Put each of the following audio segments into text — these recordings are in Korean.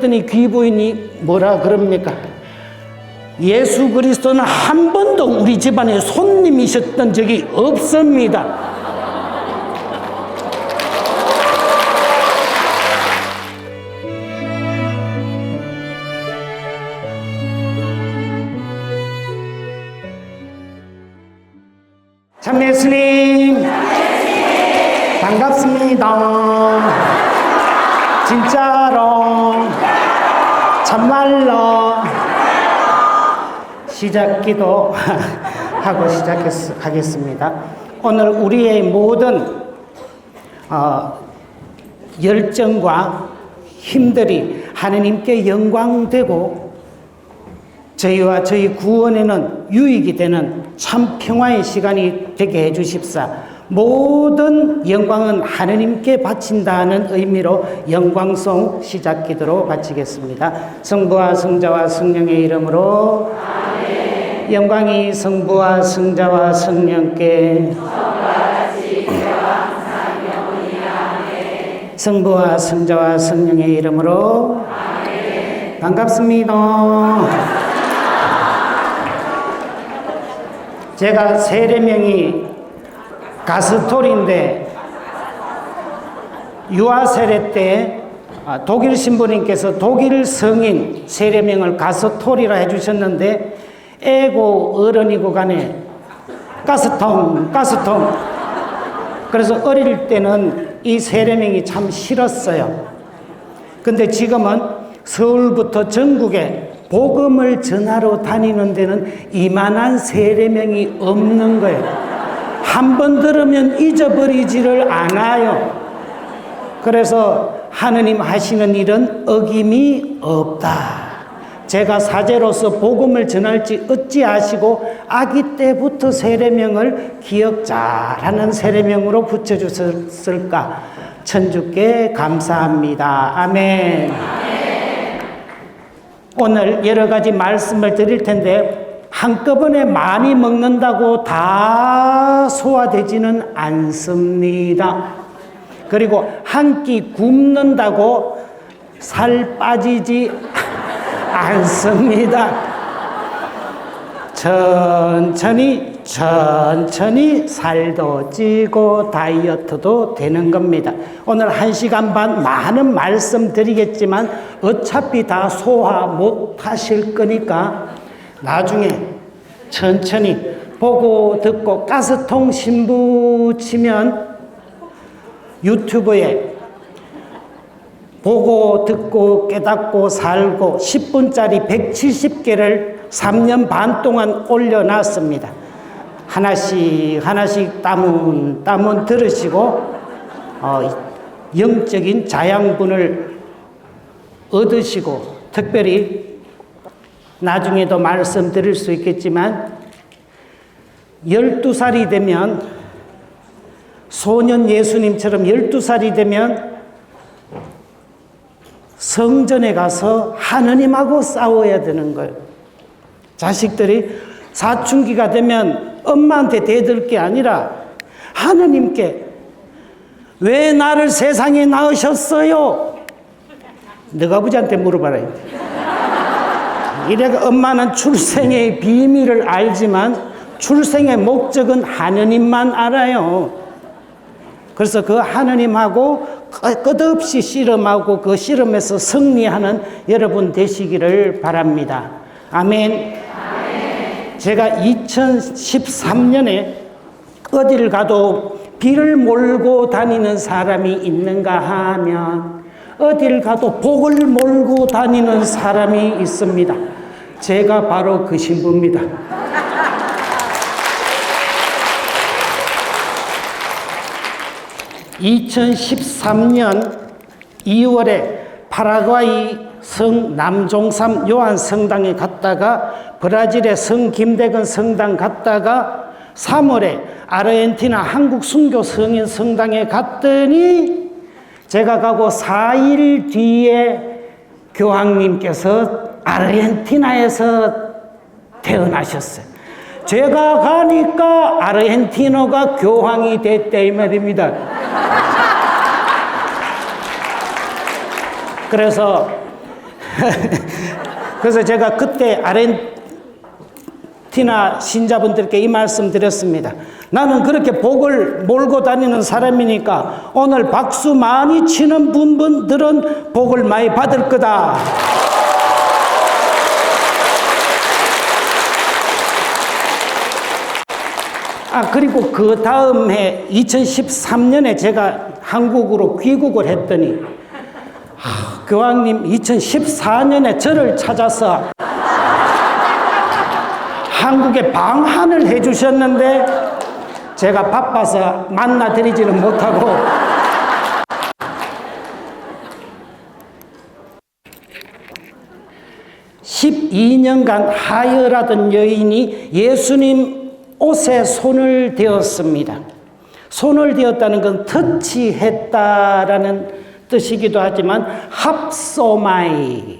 그랬더니 귀부인이 뭐라 그럽니까? 예수 그리스도는 한 번도 우리 집안에 손님이셨던 적이 없습니다. 참 예수님 반갑습니다. 진짜로 참말로 시작기도 하고 하겠습니다. 오늘 우리의 모든 열정과 힘들이 하느님께 영광되고 저희와 저희 구원에는 유익이 되는 참 평화의 시간이 되게 해주십사. 모든 영광은 하느님께 바친다는 의미로 영광송 시작기도로 바치겠습니다. 성부와 성자와 성령의 이름으로 아멘. 영광이 성부와 성자와 성령께 성부와 성자와 성령의 이름으로 아멘. 반갑습니다. 제가 세례명이 가스톨인데 유아 세례 때 독일 신부님께서 독일 성인 세례명을 가스톨이라 해주셨는데 애고 어른이고 간에 가스통 그래서 어릴 때는 이 세례명이 참 싫었어요. 근데 지금은 서울부터 전국에 복음을 전하러 다니는 데는 이만한 세례명이 없는 거예요. 한 번 들으면 잊어버리지를 않아요. 그래서 하느님 하시는 일은 어김이 없다. 제가 사제로서 복음을 전할지 어찌 아시고 아기 때부터 세례명을 기억 잘하는 세례명으로 붙여주셨을까. 천주께 감사합니다. 아멘. 오늘 여러 가지 말씀을 드릴 텐데 한꺼번에 많이 먹는다고 다 소화되지는 않습니다. 그리고 한 끼 굶는다고 살 빠지지 않습니다. 천천히 살도 찌고 다이어트도 되는 겁니다. 오늘 1시간 반 많은 말씀 드리겠지만 어차피 다 소화 못 하실 거니까 나중에 천천히 보고 듣고 가스통 신부 치면 유튜브에 보고 듣고 깨닫고 살고 10분짜리 170개를 3년 반 동안 올려놨습니다. 하나씩 따문 들으시고 영적인 자양분을 얻으시고 특별히 나중에도 말씀드릴 수 있겠지만 12살이 되면 소년 예수님처럼 12살이 되면 성전에 가서 하느님하고 싸워야 되는 거예요. 자식들이 사춘기가 되면 엄마한테 대들 게 아니라 하느님께 왜 나를 세상에 낳으셨어요? 너가 아버지한테 물어봐라. 이래가 엄마는 출생의 비밀을 알지만 출생의 목적은 하느님만 알아요. 그래서 그 하느님하고 끝없이 씨름하고 그 씨름에서 승리하는 여러분 되시기를 바랍니다. 아멘. 제가 2013년에 어디를 가도 비를 몰고 다니는 사람이 있는가 하면 어디를 가도 복을 몰고 다니는 사람이 있습니다. 제가 바로 그 신부입니다. (2013년 2월에) 파라과이 성 남종삼 요한 성당에 갔다가 브라질의 성 김대건 성당 갔다가 3월에 아르헨티나 한국 순교 성인 성당에 갔더니 제가 가고 4일 뒤에 교황님께서 아르헨티나에서 태어나셨어요. 제가 가니까 아르헨티나가 교황이 됐다 이 말입니다. 그래서 그래서 제가 그때 아르헨티나 신자분들께 이 말씀 드렸습니다. 나는 그렇게 복을 몰고 다니는 사람이니까 오늘 박수 많이 치는 분들은 복을 많이 받을 거다. 그리고 그 다음 해 2013년에 제가 한국으로 귀국을 했더니 교황님 2014년에 저를 찾아서 한국에 방한을 해주셨는데 제가 바빠서 만나드리지는 못하고 12년간 하여라던 여인이 예수님 옷에 손을 대었습니다. 손을 대었다는 건 터치했다라는 뜻이기도 하지만 합소마이,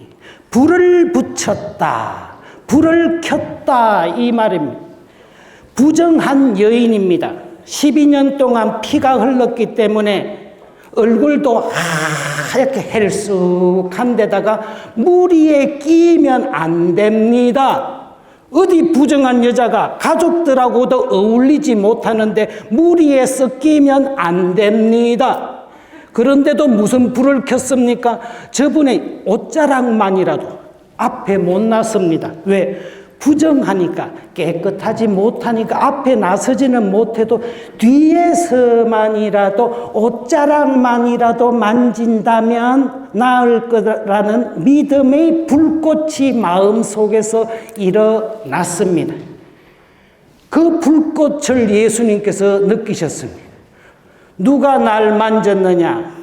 불을 붙였다, 불을 켰다 이 말입니다. 부정한 여인입니다. 12년 동안 피가 흘렀기 때문에 얼굴도 하얗게 헬쑥한 데다가 무리에 끼면 안 됩니다. 어디 부정한 여자가 가족들하고도 어울리지 못하는데 무리에 섞이면 안 됩니다. 그런데도 무슨 불을 켰습니까? 저분의 옷자락만이라도 앞에 못 나섭니다. 왜? 부정하니까, 깨끗하지 못하니까 앞에 나서지는 못해도 뒤에서만이라도 옷자락만이라도 만진다면 나을 거라는 믿음의 불꽃이 마음속에서 일어났습니다. 그 불꽃을 예수님께서 느끼셨습니다. 누가 날 만졌느냐?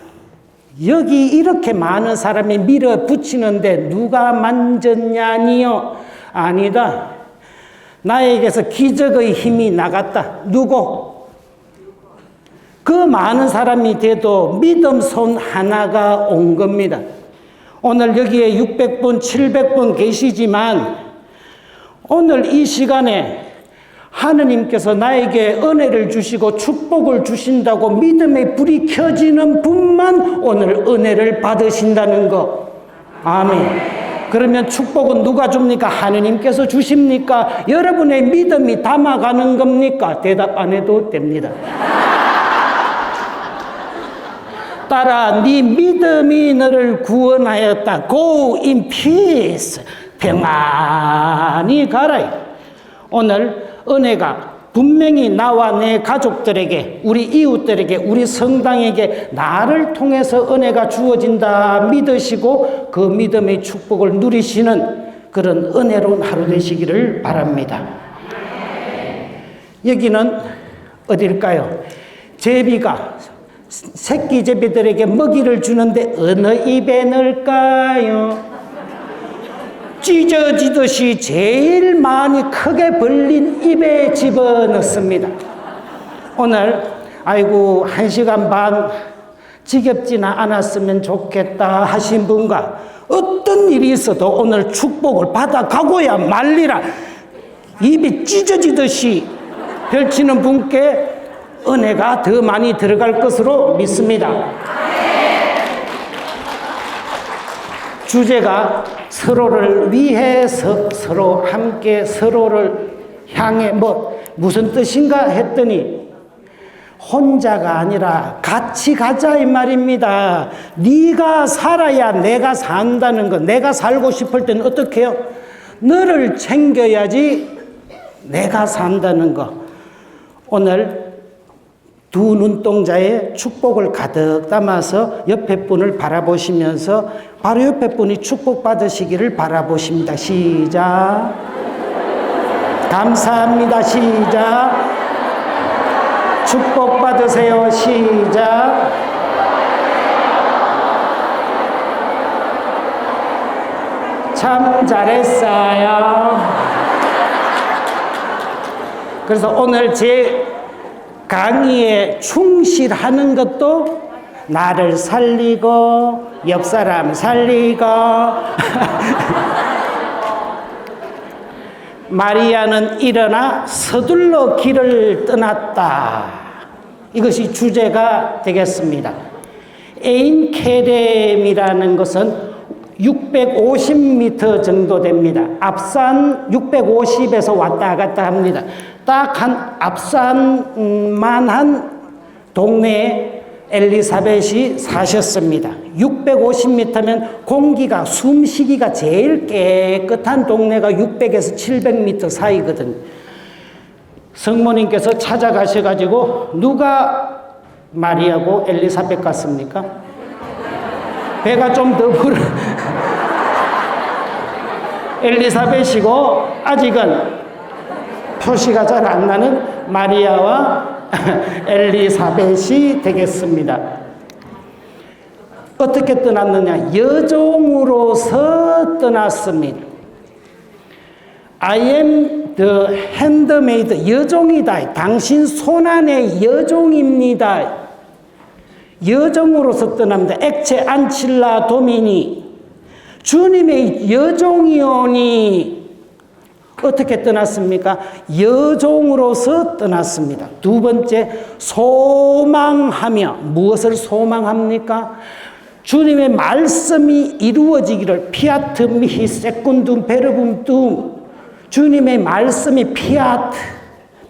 여기 이렇게 많은 사람이 밀어붙이는데 누가 만졌냐니요? 아니다. 나에게서 기적의 힘이 나갔다. 누구? 그 많은 사람이 돼도 믿음 손 하나가 온 겁니다. 오늘 여기에 600분, 700분 계시지만 오늘 이 시간에 하느님께서 나에게 은혜를 주시고 축복을 주신다고 믿음의 불이 켜지는 분만 오늘 은혜를 받으신다는 거. 아멘. 그러면 축복은 누가 줍니까? 하느님께서 주십니까? 여러분의 믿음이 담아가는 겁니까? 대답 안 해도 됩니다. 따라 네 믿음이 너를 구원하였다. Go in peace. 평안히 가라. 오늘 은혜가 분명히 나와 내 가족들에게, 우리 이웃들에게, 우리 성당에게 나를 통해서 은혜가 주어진다 믿으시고 그 믿음의 축복을 누리시는 그런 은혜로운 하루 되시기를 바랍니다. 여기는 어딜까요? 제비가 새끼 제비들에게 먹이를 주는데 어느 입에 넣을까요? 찢어지듯이 제일 많이 크게 벌린 입에 집어넣습니다. 오늘 아이고 1시간 반 지겹지는 않았으면 좋겠다 하신 분과 어떤 일이 있어도 오늘 축복을 받아가고야 말리라 입이 찢어지듯이 펼치는 분께 은혜가 더 많이 들어갈 것으로 믿습니다. 주제가 서로를 위해서 서로 함께 서로를 향해 무슨 뜻인가 했더니 혼자가 아니라 같이 가자 이 말입니다. 네가 살아야 내가 산다는 거. 내가 살고 싶을 때는 어떻게 해요? 너를 챙겨야지 내가 산다는 거. 오늘 두 눈동자에 축복을 가득 담아서 옆에 분을 바라보시면서 바로 옆에 분이 축복받으시기를 바라보십니다. 시작. 감사합니다. 시작. 축복받으세요. 시작. 참 잘했어요. 그래서 오늘 제 강의에 충실하는 것도 나를 살리고 옆 사람 살리고 마리아는 일어나 서둘러 길을 떠났다. 이것이 주제가 되겠습니다. 에인케렘이라는 것은 650m 정도 됩니다. 앞산 650에서 왔다 갔다 합니다. 딱 한 앞산만한 동네에 엘리사벳이 사셨습니다. 650m면 공기가 숨쉬기가 제일 깨끗한 동네가 600에서 700m 사이거든요. 성모님께서 찾아가셔가지고 누가 마리아고 엘리사벳 같습니까? 배가 좀 더 불어. 엘리사벳이고 아직은 표시가 잘 안 나는 마리아와 엘리사벳이 되겠습니다. 어떻게 떠났느냐? 여종으로서 떠났습니다. I am the handmaid, 여종이다. 당신 손안의 여종입니다. 여종으로서 떠납니다. 엑체 안칠라 도미니, 주님의 여종이오니. 어떻게 떠났습니까? 여종으로서 떠났습니다. 두 번째, 소망하며. 무엇을 소망합니까? 주님의 말씀이 이루어지기를. 피아트 미히 세꾼둠 베르붐 둠. 주님의 말씀이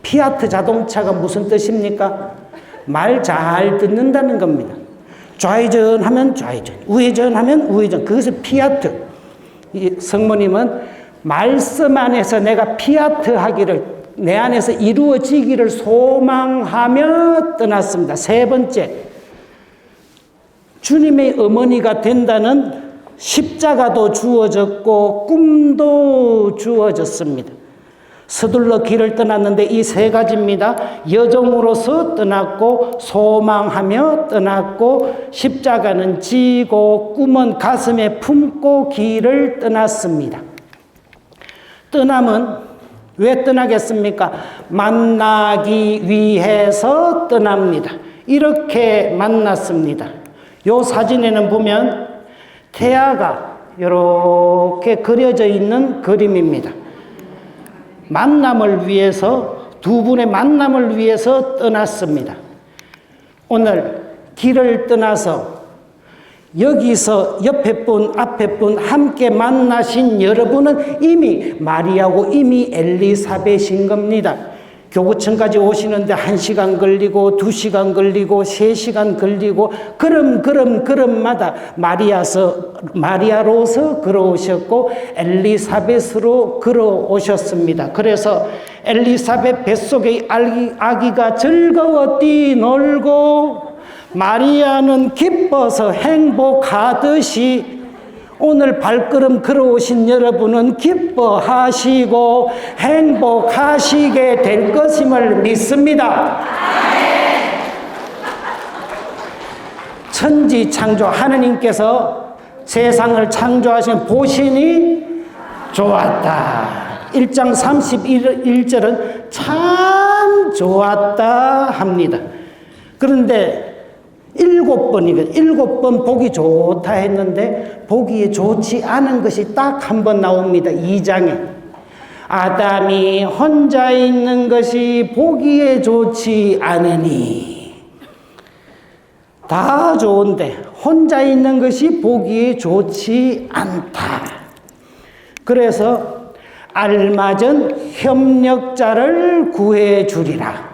피아트 자동차가 무슨 뜻입니까? 말 잘 듣는다는 겁니다. 좌회전하면 좌회전, 우회전하면 우회전. 그것이 피아트. 성모님은 말씀 안에서 내가 피아트 하기를, 내 안에서 이루어지기를 소망하며 떠났습니다. 세 번째, 주님의 어머니가 된다는 십자가도 주어졌고 꿈도 주어졌습니다. 서둘러 길을 떠났는데 이 세 가지입니다. 여종으로서 떠났고, 소망하며 떠났고, 십자가는 지고, 꿈은 가슴에 품고 길을 떠났습니다. 떠남은 왜 떠나겠습니까? 만나기 위해서 떠납니다. 이렇게 만났습니다. 이 사진에는 보면 태아가 이렇게 그려져 있는 그림입니다. 만남을 위해서, 두 분의 만남을 위해서 떠났습니다. 오늘 길을 떠나서 여기서 옆에 분, 앞에 분 함께 만나신 여러분은 이미 마리아고 이미 엘리사벳인 겁니다. 교구청까지 오시는데 1시간 걸리고 2시간 걸리고 3시간 걸리고 걸음마다 마리아로서 걸어오셨고 엘리사벳으로 걸어오셨습니다. 그래서 엘리사벳 뱃속의 아기가 즐거워 뛰놀고 마리아는 기뻐서 행복하듯이 오늘 발걸음 걸어오신 여러분은 기뻐하시고 행복하시게 될 것임을 믿습니다. 천지 창조 하느님께서 세상을 창조하신 보시니 좋았다. 1장 31절은 참 좋았다 합니다. 그런데 7번이거든요. 7번 보기 좋다 했는데 보기에 좋지 않은 것이 딱 한 번 나옵니다. 2장에. 아담이 혼자 있는 것이 보기에 좋지 않으니. 다 좋은데 혼자 있는 것이 보기에 좋지 않다. 그래서 알맞은 협력자를 구해 주리라.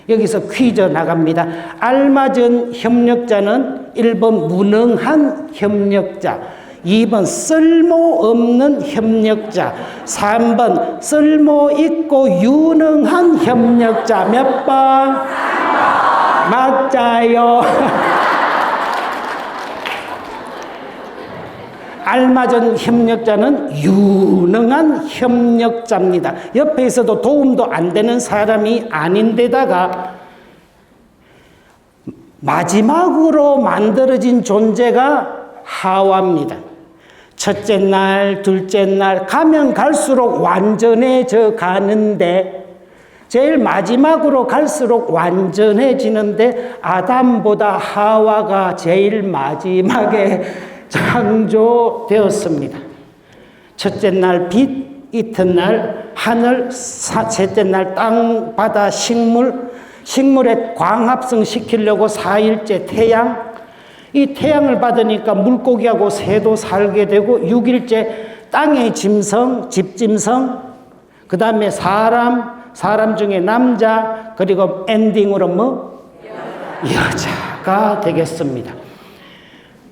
여기서 퀴즈 나갑니다. 알맞은 협력자는 1번 무능한 협력자, 2번 쓸모없는 협력자, 3번 쓸모있고 유능한 협력자. 몇 번? 맞아요. 알맞은 협력자는 유능한 협력자입니다. 옆에 있어도 도움도 안 되는 사람이 아닌데다가 마지막으로 만들어진 존재가 하와입니다. 첫째 날, 둘째 날 가면 갈수록 완전해져 가는데 제일 마지막으로 갈수록 완전해지는데 아담보다 하와가 제일 마지막에 창조되었습니다. 첫째 날 빛, 이튿날 하늘, 셋째 날 땅, 바다, 식물의 광합성 시키려고 4일째 태양, 이 태양을 받으니까 물고기하고 새도 살게 되고 6일째 땅의 짐승, 집짐승, 그 다음에 사람 중에 남자, 그리고 엔딩으로 뭐? 여자가 되겠습니다.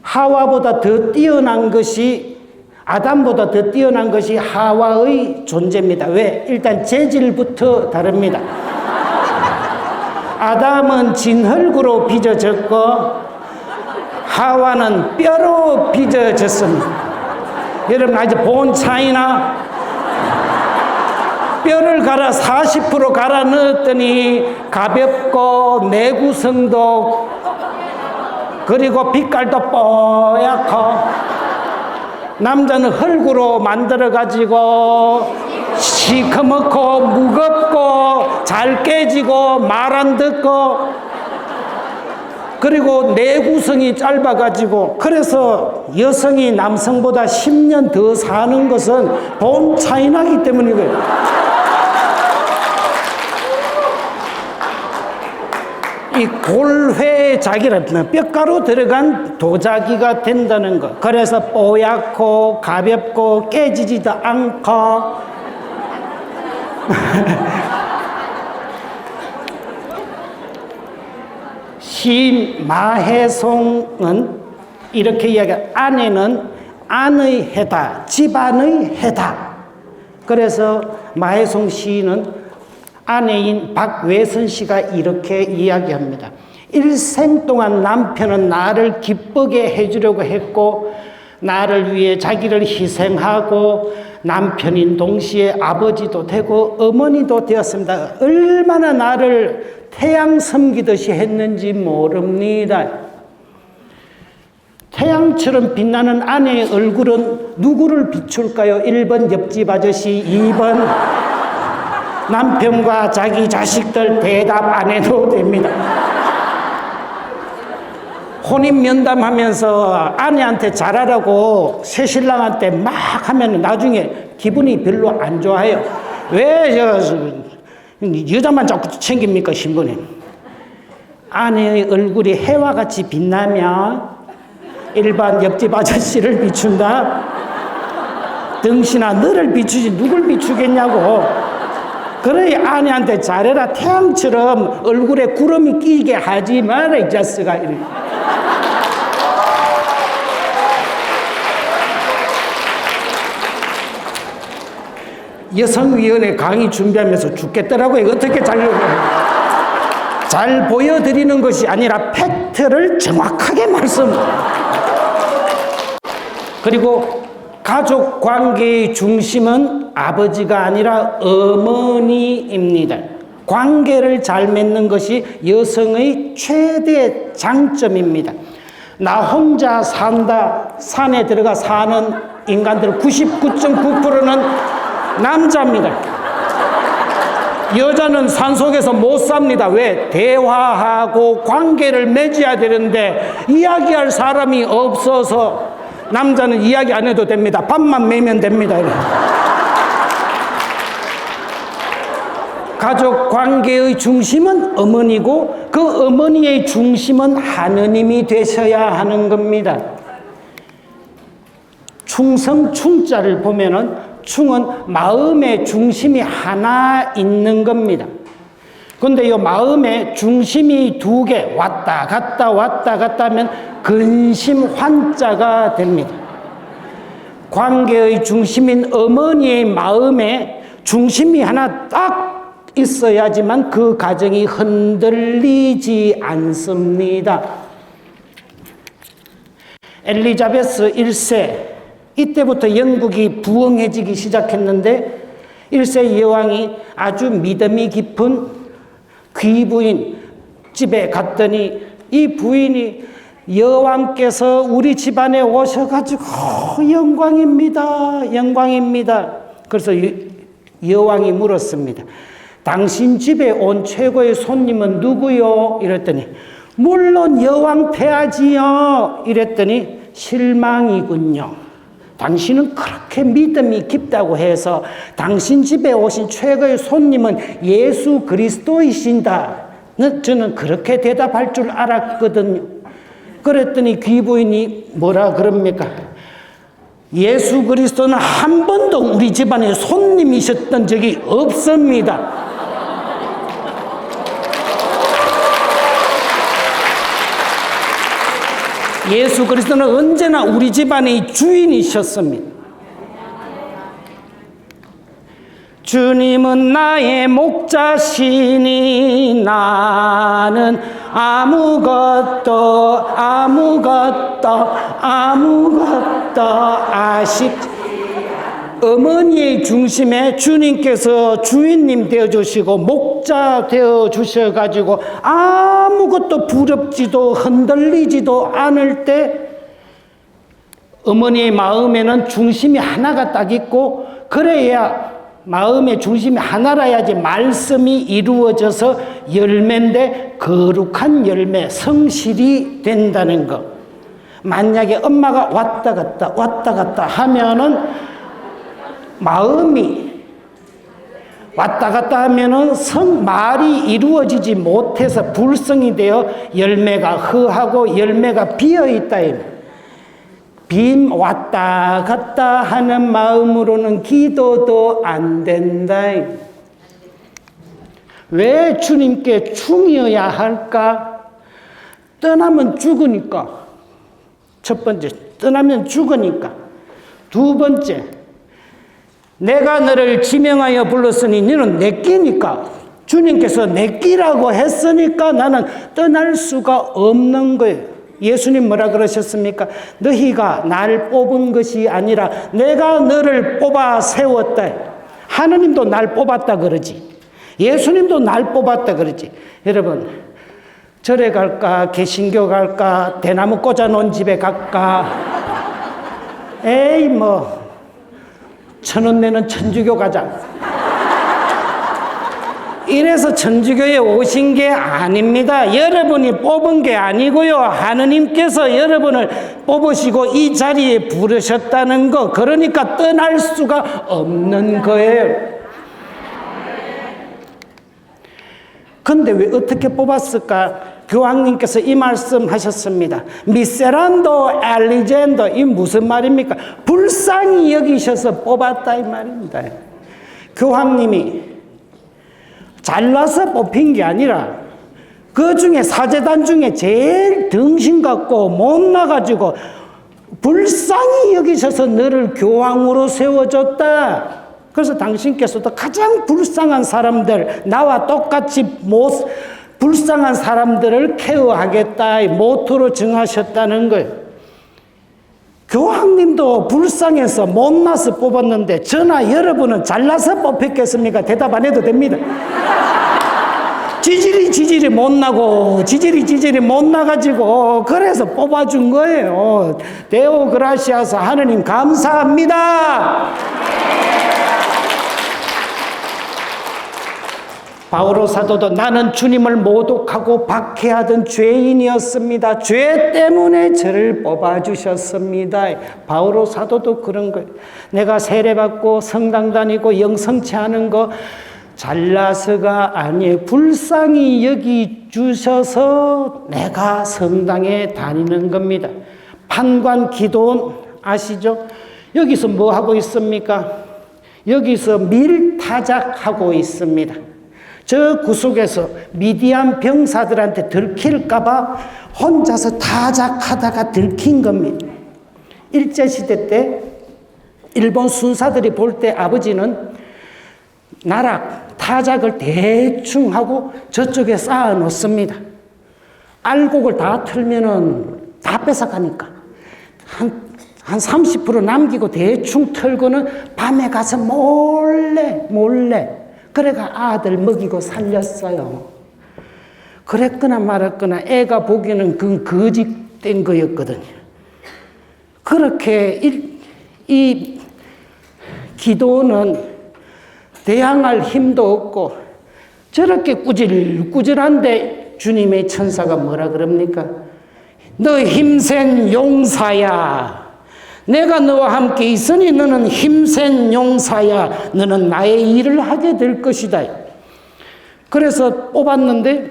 하와보다 더 뛰어난 것이, 아담보다 더 뛰어난 것이 하와의 존재입니다. 왜? 일단 재질부터 다릅니다. 아담은 진흙으로 빚어졌고 하와는 뼈로 빚어졌습니다. 여러분 아주 본 차이나? 뼈를 갈아 40% 갈아 넣었더니 가볍고 내구성도 그리고 빛깔도 뽀얗고, 남자는 흙으로 만들어 가지고 시커멓고 무겁고 잘 깨지고 말 안 듣고, 그리고 내구성이 짧아가지고, 그래서 여성이 남성보다 10년 더 사는 것은 본 차이나기 때문이고요. 이 골회작이라는 뼈가루 들어간 도자기가 된다는 것. 그래서 뽀얗고 가볍고 깨지지도 않고 시인 마혜송은 이렇게 이야기해요. 아내는 안의 해다, 집안의 해다. 그래서 마혜송 시인은 아내인 박외선 씨가 이렇게 이야기합니다. 일생 동안 남편은 나를 기쁘게 해주려고 했고, 나를 위해 자기를 희생하고, 남편인 동시에 아버지도 되고 어머니도 되었습니다. 얼마나 나를 태양 섬기듯이 했는지 모릅니다. 태양처럼 빛나는 아내의 얼굴은 누구를 비출까요? 1번 옆집 아저씨, 2번 남편과 자기 자식들. 대답 안 해도 됩니다. 혼인 면담하면서 아내한테 잘하라고 새신랑한테 막 하면 나중에 기분이 별로 안 좋아요. 왜 여자만 자꾸 챙깁니까, 신부님? 아내의 얼굴이 해와 같이 빛나면 일반 옆집 아저씨를 비춘다? 등신아, 너를 비추지 누굴 비추겠냐고. 그래, 아내한테 잘해라. 태양처럼 얼굴에 구름이 끼게 하지 마라, 이 자식아. 여성위원회 강의 준비하면서 죽겠더라고요. 어떻게 잘 보여드리는 것이 아니라 팩트를 정확하게 그리고 가족 관계의 중심은 아버지가 아니라 어머니입니다. 관계를 잘 맺는 것이 여성의 최대 장점입니다. 나 혼자 산다, 산에 들어가 사는 인간들 99.9%는 남자입니다. 여자는 산속에서 못 삽니다. 왜? 대화하고 관계를 맺어야 되는데 이야기할 사람이 없어서 남자는 이야기 안 해도 됩니다. 밥만 매면 됩니다. 가족 관계의 중심은 어머니고 그 어머니의 중심은 하느님이 되셔야 하는 겁니다. 충성 충자를 보면은 충은 마음의 중심이 하나 있는 겁니다. 근데 이 마음의 중심이 두 개 왔다 갔다 하면 근심 환자가 됩니다. 관계의 중심인 어머니의 마음에 중심이 하나 딱 있어야지만 그 가정이 흔들리지 않습니다. 엘리자베스 1세, 이때부터 영국이 부흥해지기 시작했는데 1세 여왕이 아주 믿음이 깊은 귀부인 집에 갔더니 이 부인이 여왕께서 우리 집안에 오셔가지고 영광입니다. 영광입니다. 그래서 여왕이 물었습니다. 당신 집에 온 최고의 손님은 누구요? 이랬더니 물론 여왕 폐하지요. 이랬더니 실망이군요. 당신은 그렇게 믿음이 깊다고 해서 당신 집에 오신 최고의 손님은 예수 그리스도이신다. 저는 그렇게 대답할 줄 알았거든요. 그랬더니 귀부인이 뭐라 그럽니까? 예수 그리스도는 한 번도 우리 집안에 손님이셨던 적이 없습니다. 예수 그리스도는 언제나 우리 집안의 주인이셨습니다. 주님은 나의 목자시니 나는 아무것도 아쉽지. 어머니의 중심에 주님께서 주인님 되어주시고 목자 되어주셔가지고 아무것도 부럽지도 흔들리지도 않을 때 어머니의 마음에는 중심이 하나가 딱 있고, 그래야 마음의 중심이 하나라야지 말씀이 이루어져서 열매인데 거룩한 열매, 성실이 된다는 것. 만약에 엄마가 왔다 갔다 하면은 마음이 왔다 갔다 하면은 말이 이루어지지 못해서 불성이 되어 열매가 허하고 열매가 비어 있다. 빈 왔다 갔다 하는 마음으로는 기도도 안 된다. 왜 주님께 충이어야 할까? 떠나면 죽으니까. 첫 번째, 떠나면 죽으니까. 두 번째, 내가 너를 지명하여 불렀으니 너는 내 끼니까. 주님께서 내 끼라고 했으니까 나는 떠날 수가 없는 거예요. 예수님 뭐라 그러셨습니까? 너희가 날 뽑은 것이 아니라 내가 너를 뽑아 세웠다. 하느님도 날 뽑았다 그러지. 예수님도 날 뽑았다 그러지. 여러분, 절에 갈까? 개신교 갈까? 대나무 꽂아놓은 집에 갈까? 에이, 1,000원 내는 천주교 가자. 이래서 천주교에 오신 게 아닙니다. 여러분이 뽑은 게 아니고요. 하느님께서 여러분을 뽑으시고 이 자리에 부르셨다는 거. 그러니까 떠날 수가 없는 거예요. 근데 왜 어떻게 뽑았을까? 교황님께서 이 말씀 하셨습니다. 미세란도 엘리젠도, 이 무슨 말입니까? 불쌍히 여기셔서 뽑았다 이 말입니다. 교황님이 잘나서 뽑힌 게 아니라 그 중에 사제단 중에 제일 등신 같고 못나가지고 불쌍히 여기셔서 너를 교황으로 세워줬다. 그래서 당신께서도 가장 불쌍한 사람들, 나와 똑같이 불쌍한 사람들을 케어하겠다 모토로 정하셨다는 거예요. 교황님도 불쌍해서 못나서 뽑았는데 저나 여러분은 잘나서 뽑혔겠습니까? 대답 안 해도 됩니다. 지질이 못나고 지질이 못나가지고 그래서 뽑아준 거예요. 데오 그라시아스, 하느님 감사합니다. 바오로 사도도 나는 주님을 모독하고 박해하던 죄인이었습니다. 죄 때문에 저를 뽑아주셨습니다. 바오로 사도도 그런 거예요. 내가 세례받고 성당 다니고 영성치 않은 거 잘나서가 아니에요. 불쌍히 여기주셔서 내가 성당에 다니는 겁니다. 판관 기도원 아시죠? 여기서 뭐 하고 있습니까? 여기서 밀타작하고 있습니다. 저 구석에서 미디안 병사들한테 들킬까봐 혼자서 타작하다가 들킨 겁니다. 일제시대 때 일본 순사들이 볼 때 아버지는 나락, 타작을 대충 하고 저쪽에 쌓아 놓습니다. 알곡을 다 틀면은 다 뺏어가니까. 한 30% 남기고 대충 털고는 밤에 가서 몰래 그래가 아들 먹이고 살렸어요. 그랬거나 말았거나 애가 보기에는 그건 거짓된 거였거든요. 그렇게 이 기도는 대항할 힘도 없고 저렇게 꾸질꾸질한데 주님의 천사가 뭐라 그럽니까? 너 힘센 용사야. 내가 너와 함께 있으니 너는 힘센 용사야. 너는 나의 일을 하게 될 것이다. 그래서 뽑았는데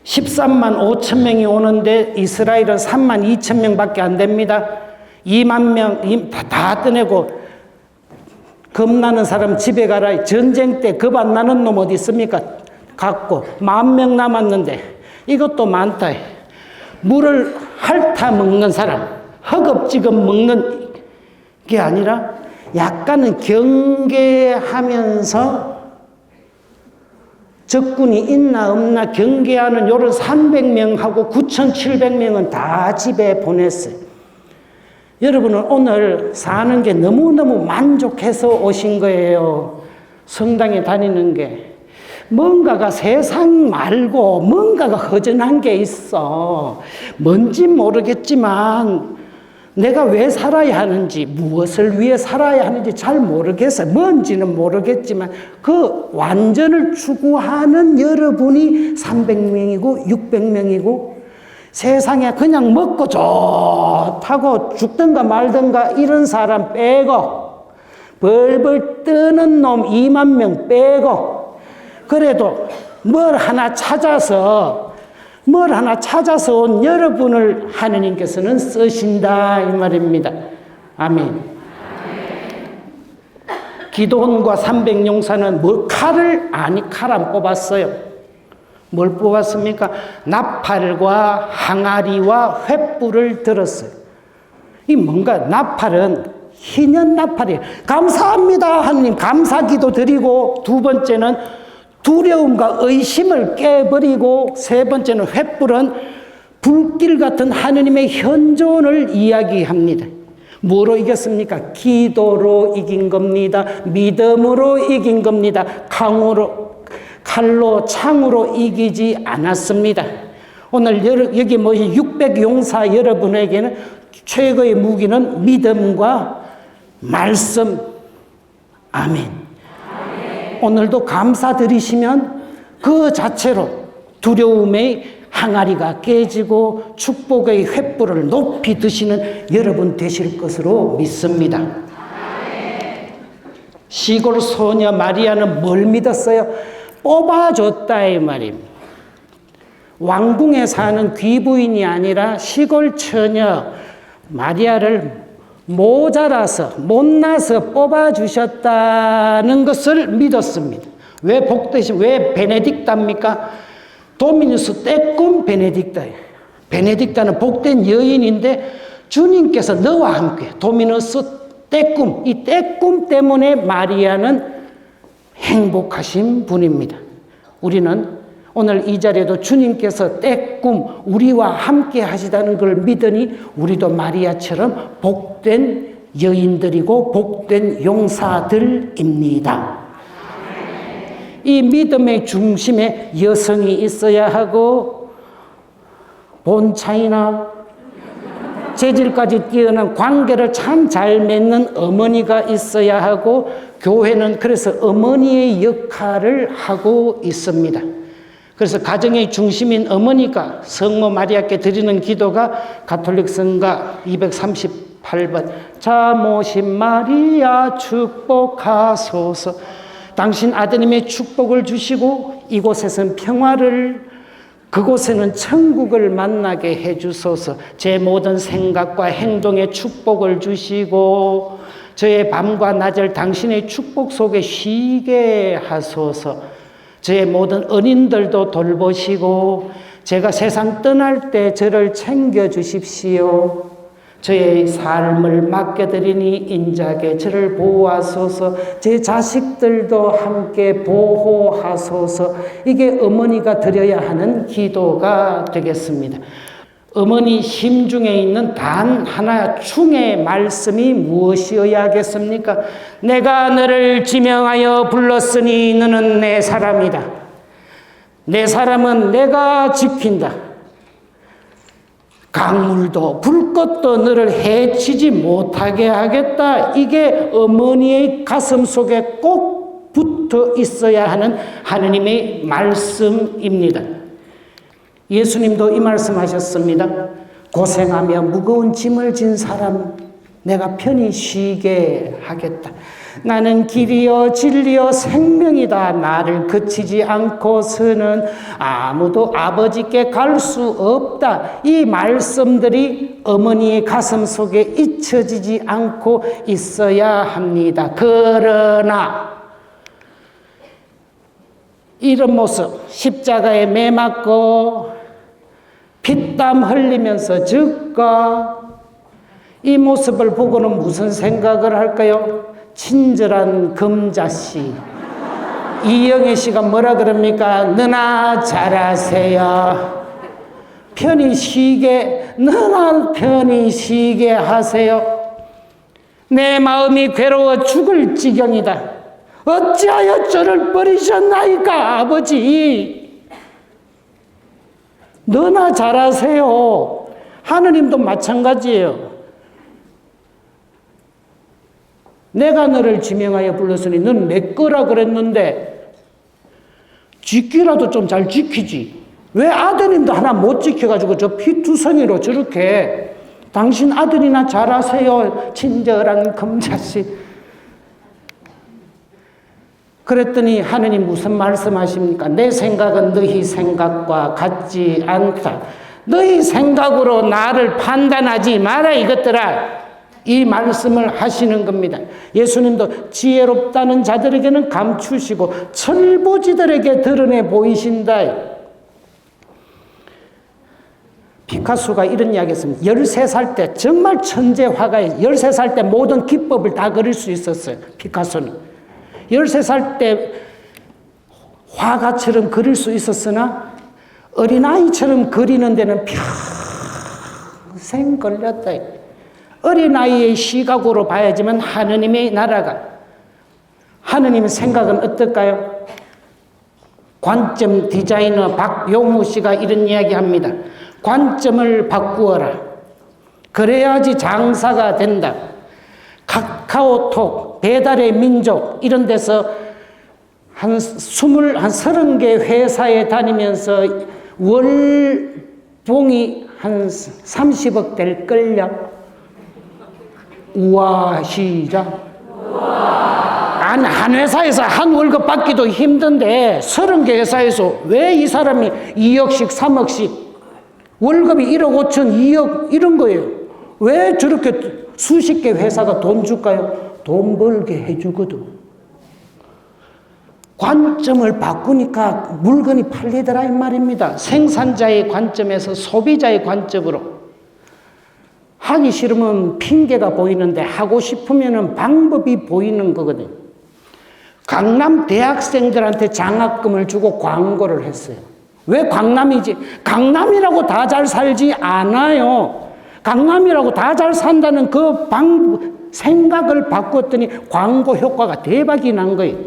13만 5천 명이 오는데 이스라엘은 3만 2천 명밖에 안 됩니다. 2만 명 다 떠내고 겁나는 사람 집에 가라. 전쟁 때 겁 안 나는 놈 어디 있습니까? 갖고 10,000명 남았는데 이것도 많다. 물을 핥아 먹는 사람, 허겁지겁 먹는 게 아니라 약간은 경계하면서 적군이 있나 없나 경계하는 요런 300명하고 9,700명은 다 집에 보냈어요. 여러분은 오늘 사는 게 너무너무 만족해서 오신 거예요. 성당에 다니는 게. 뭔가가 세상 말고 뭔가가 허전한 게 있어. 뭔지 모르겠지만 내가 왜 살아야 하는지, 무엇을 위해 살아야 하는지 잘 모르겠어요. 뭔지는 모르겠지만 그 완전을 추구하는 여러분이 300명이고 600명이고 세상에 그냥 먹고 좋다고 죽든가 말든가 이런 사람 빼고 벌벌 뜨는 놈 2만 명 빼고 그래도 뭘 하나 찾아서 온 여러분을 하느님께서는 쓰신다 이 말입니다. 아멘. 기드온과 300용사는 칼을 칼 안 뽑았어요. 뭘 뽑았습니까? 나팔과 항아리와 횃불을 들었어요. 이 뭔가 나팔은 희년 나팔이에요. 감사합니다 하느님 감사기도 드리고 두 번째는 두려움과 의심을 깨버리고 세 번째는 횃불은 불길 같은 하느님의 현존을 이야기합니다. 뭐로 이겼습니까? 기도로 이긴 겁니다. 믿음으로 이긴 겁니다. 칼로 창으로 이기지 않았습니다. 오늘 여기 모신 600용사 여러분에게는 최고의 무기는 믿음과 말씀. 아멘. 오늘도 감사드리시면 그 자체로 두려움의 항아리가 깨지고 축복의 횃불을 높이 드시는 여러분 되실 것으로 믿습니다. 시골 소녀 마리아는 뭘 믿었어요? 뽑아줬다 이 말입니다. 왕궁에 사는 귀부인이 아니라 시골 처녀 마리아를 모자라서 못나서 뽑아주셨다는 것을 믿었습니다. 왜 복되신 왜 베네딕타입니까? 도미누스 떼꿈 베네딕타예요. 베네딕타는 복된 여인인데 주님께서 너와 함께 도미누스 떼꿈 이 떼꿈 때문에 마리아는 행복하신 분입니다. 우리는 오늘 이 자리에도 주님께서 떼꿈 우리와 함께 하시다는 걸 믿으니 우리도 마리아처럼 복된 여인들이고 복된 용사들입니다. 이 믿음의 중심에 여성이 있어야 하고 본차이나 재질까지 뛰어난 관계를 참 잘 맺는 어머니가 있어야 하고 교회는 그래서 어머니의 역할을 하고 있습니다. 그래서 가정의 중심인 어머니가 성모 마리아께 드리는 기도가 가톨릭 성가 238번 자 모신 마리아 축복하소서 당신 아드님의 축복을 주시고 이곳에선 평화를 그곳에는 천국을 만나게 해주소서 제 모든 생각과 행동에 축복을 주시고 저의 밤과 낮을 당신의 축복 속에 쉬게 하소서 저의 모든 은인들도 돌보시고 제가 세상 떠날 때 저를 챙겨주십시오. 저의 삶을 맡겨드리니 인자하게 저를 보호하소서 제 자식들도 함께 보호하소서 이게 어머니가 드려야 하는 기도가 되겠습니다. 어머니 심중에 있는 단 하나 충의 말씀이 무엇이어야 하겠습니까? 내가 너를 지명하여 불렀으니 너는 내 사람이다. 내 사람은 내가 지킨다. 강물도 불꽃도 너를 해치지 못하게 하겠다. 이게 어머니의 가슴 속에 꼭 붙어 있어야 하는 하느님의 말씀입니다. 예수님도 이 말씀하셨습니다. 고생하며 무거운 짐을 진 사람 내가 편히 쉬게 하겠다. 나는 길이요 진리요 생명이다. 나를 그치지 않고서는 아무도 아버지께 갈 수 없다. 이 말씀들이 어머니의 가슴 속에 잊혀지지 않고 있어야 합니다. 그러나 이런 모습, 십자가에 매 맞고 피땀 흘리면서 죽고, 이 모습을 보고는 무슨 생각을 할까요? 친절한 금자씨 이영애 씨가 뭐라 그럽니까? 너나 잘하세요. 편히 쉬게, 너나 편히 쉬게 하세요. 내 마음이 괴로워 죽을 지경이다. 어찌하여 저를 버리셨나이까 아버지. 너나 잘하세요. 하느님도 마찬가지예요. 내가 너를 지명하여 불렀으니 넌 내 거라 그랬는데 지키라도 좀 잘 지키지. 왜 아드님도 하나 못 지켜가지고 저 피투성이로 저렇게 당신 아들이나 잘하세요. 친절한 금자씨. 그랬더니 하느님 무슨 말씀하십니까? 내 생각은 너희 생각과 같지 않다. 너희 생각으로 나를 판단하지 마라 이것들아. 이 말씀을 하시는 겁니다. 예수님도 지혜롭다는 자들에게는 감추시고 철부지들에게 드러내 보이신다. 피카소가 이런 이야기 했습니다. 13살 때 정말 천재 화가예요. 13살 때 모든 기법을 다 그릴 수 있었어요. 피카소는 13살 때 화가처럼 그릴 수 있었으나 어린아이처럼 그리는 데는 평생 걸렸다. 어린아이의 시각으로 봐야지만 하느님의 나라가, 하느님의 생각은 어떨까요? 관점 디자이너 박용우 씨가 이런 이야기 합니다. 관점을 바꾸어라. 그래야지 장사가 된다. 카카오톡, 배달의 민족 이런 데서 한 30개 회사에 다니면서 월봉이 한 30억 될걸요. 우와, 시작. 한 회사에서 한 월급 받기도 힘든데 30개 회사에서 왜 이 사람이 2억씩 3억씩 월급이 1억 5천 2억 이런 거예요. 왜 저렇게 수십 개 회사가 돈 줄까요? 돈 벌게 해주거든. 관점을 바꾸니까 물건이 팔리더라 이 말입니다. 생산자의 관점에서 소비자의 관점으로. 하기 싫으면 핑계가 보이는데 하고 싶으면 방법이 보이는 거거든요. 강남 대학생들한테 장학금을 주고 광고를 했어요. 왜 강남이지? 강남이라고 다 잘 살지 않아요. 강남이라고 다 잘 산다는 그 생각을 바꿨더니 광고 효과가 대박이 난 거예요.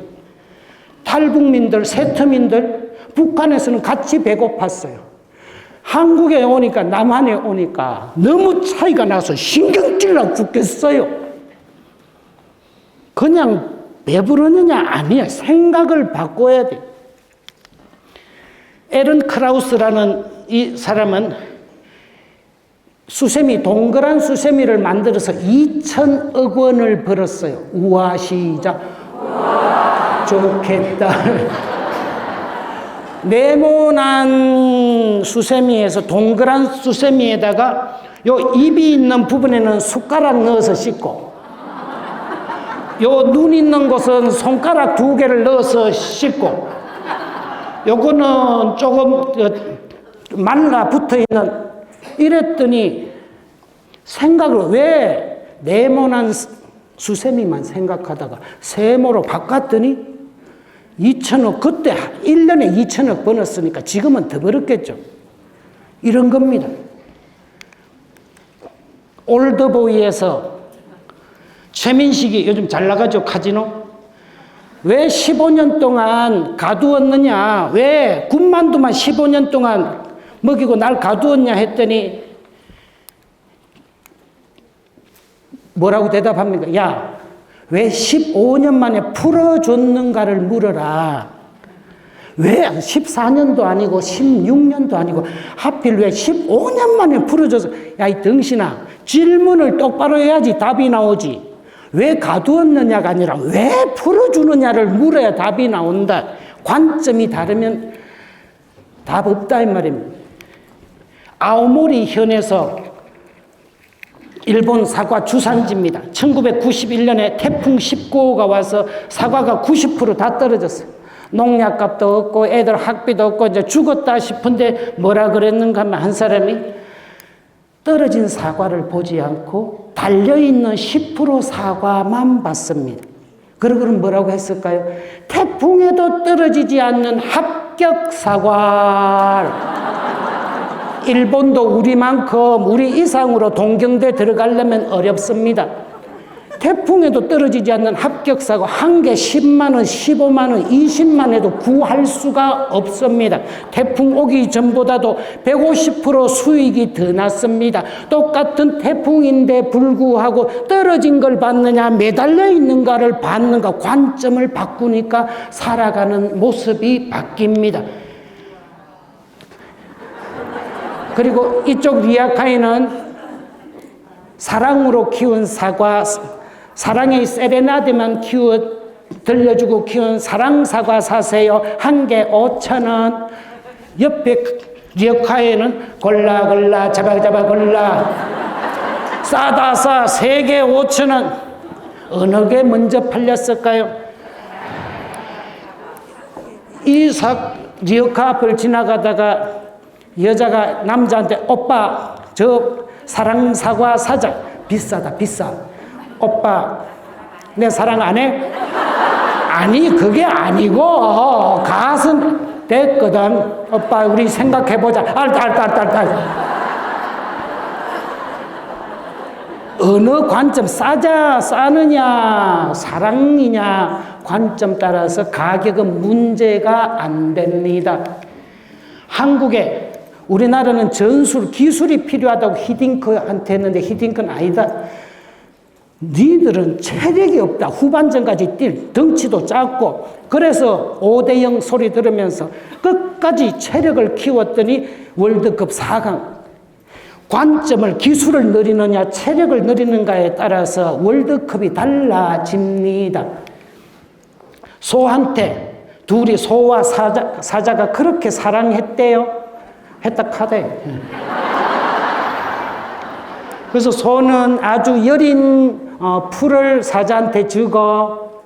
탈북민들, 세터민들, 북한에서는 같이 배고팠어요. 한국에 오니까, 남한에 오니까 너무 차이가 나서 신경 찔러 죽겠어요. 그냥 배부르느냐? 아니야. 생각을 바꿔야 돼. 에런 크라우스라는 이 사람은 수세미, 동그란 수세미를 만들어서 2천억 원을 벌었어요. 우와, 시작. 우와. 좋겠다. 네모난 수세미에서 동그란 수세미에다가 요 입이 있는 부분에는 숟가락 넣어서 씻고, 요 눈 있는 곳은 손가락 2개를 넣어서 씻고, 요거는 조금 말라 붙어 있는, 이랬더니 생각을 왜 네모난 수세미만 생각하다가 세모로 바꿨더니 2천억, 그때 1년에 2천억 벌었으니까 지금은 더 벌었겠죠. 이런 겁니다. 올드보이에서 최민식이 요즘 잘 나가죠, 카지노. 왜 15년 동안 가두었느냐, 왜 군만두만 15년 동안 먹이고 날 가두었냐 했더니 뭐라고 대답합니까? 야, 왜 15년 만에 풀어줬는가를 물어라. 왜 14년도 아니고 16년도 아니고 하필 왜 15년 만에 풀어줘서 야, 이 덩신아, 질문을 똑바로 해야지 답이 나오지. 왜 가두었느냐가 아니라 왜 풀어주느냐를 물어야 답이 나온다. 관점이 다르면 답 없다 이 말입니다. 아오모리 현에서 일본 사과 주산지입니다. 1991년에 태풍 19호가 와서 사과가 90% 다 떨어졌어요. 농약값도 없고 애들 학비도 없고 이제 죽었다 싶은데 뭐라 그랬는가 하면 한 사람이 떨어진 사과를 보지 않고 달려있는 10% 사과만 봤습니다. 그러고는 뭐라고 했을까요? 태풍에도 떨어지지 않는 합격 사과. 일본도 우리만큼 우리 이상으로 동경대 들어가려면 어렵습니다. 태풍에도 떨어지지 않는 합격사고 한 개 10만 원, 15만 원, 20만 원에도 구할 수가 없습니다. 태풍 오기 전보다도 150% 수익이 더 났습니다. 똑같은 태풍인데 불구하고 떨어진 걸 받느냐 매달려 있는가를 받는가 관점을 바꾸니까 살아가는 모습이 바뀝니다. 그리고 이쪽 리아카이는 사랑으로 키운 사과, 사랑의 세레나데만 들려주고 키운 사랑 사과 사세요. 한 개 5,000원. 옆에 리아카이는 골라 잡아 골라. 싸다 싸 3개 5,000원. 어느 게 먼저 팔렸을까요? 이 리어카 앞을 지나가다가 여자가 남자한테 오빠 저 사랑 사과 사자. 비싸다 비싸. 오빠 내 사랑 안 해? 아니 그게 아니고 가슴 됐거든. 오빠 우리 생각해보자. 알다. 어느 관점 싸느냐 사랑이냐 관점 따라서 가격은 문제가 안 됩니다. 한국에 우리나라는 전술 기술이 필요하다고 히딩크한테 했는데 히딩크는 아니다. 니들은 체력이 없다. 후반전까지 뛸 덩치도 작고 그래서 5대0 소리 들으면서 끝까지 체력을 키웠더니 월드컵 4강. 관점을 기술을 늘리느냐 체력을 늘리는가에 따라서 월드컵이 달라집니다. 소한테 둘이 소와 사자가 그렇게 사랑했대요. 했다 카대. 그래서 소는 아주 여린 풀을 사자한테 주고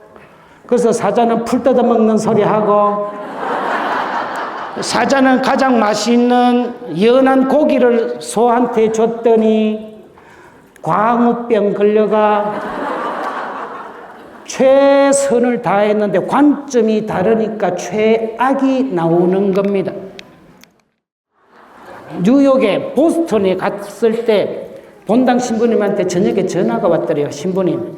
그래서 사자는 풀 뜯어먹는 소리 하고 사자는 가장 맛있는 연한 고기를 소한테 줬더니 광우병 걸려가 최선을 다했는데 관점이 다르니까 최악이 나오는 겁니다. 뉴욕에 보스턴에 갔을 때 본당 신부님한테 저녁에 전화가 왔더래요. 신부님,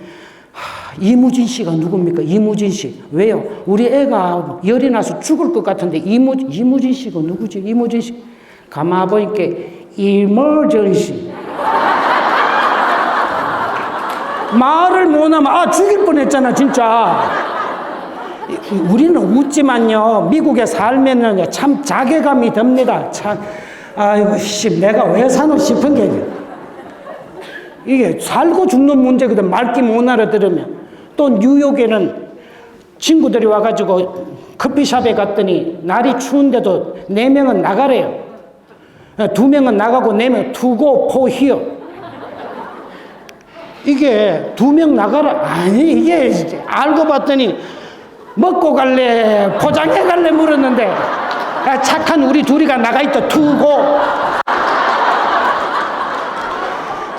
이무진 씨가 누굽니까? 이무진 씨. 왜요? 우리 애가 열이 나서 죽을 것 같은데 이무진 씨가 누구지? 이무진 씨. 가만 보니까 emergency. 말을 못하면 죽일 뻔했잖아 진짜. 우리는 웃지만요 미국에 살면은 참 자괴감이 듭니다. 참 아이고 내가 왜 사노 싶은 게 이게 살고 죽는 문제거든. 말귀 못 알아들으면. 또 뉴욕에는 친구들이 와가지고 커피숍에 갔더니 날이 추운데도 4명은 나가래요. 2명은 나가고 4명 투고 포히어. 이게 2명 나가라. 아니 이게 알고 봤더니 먹고 갈래 포장해 갈래 물었는데 착한 우리 둘이가 나가 있다 투고.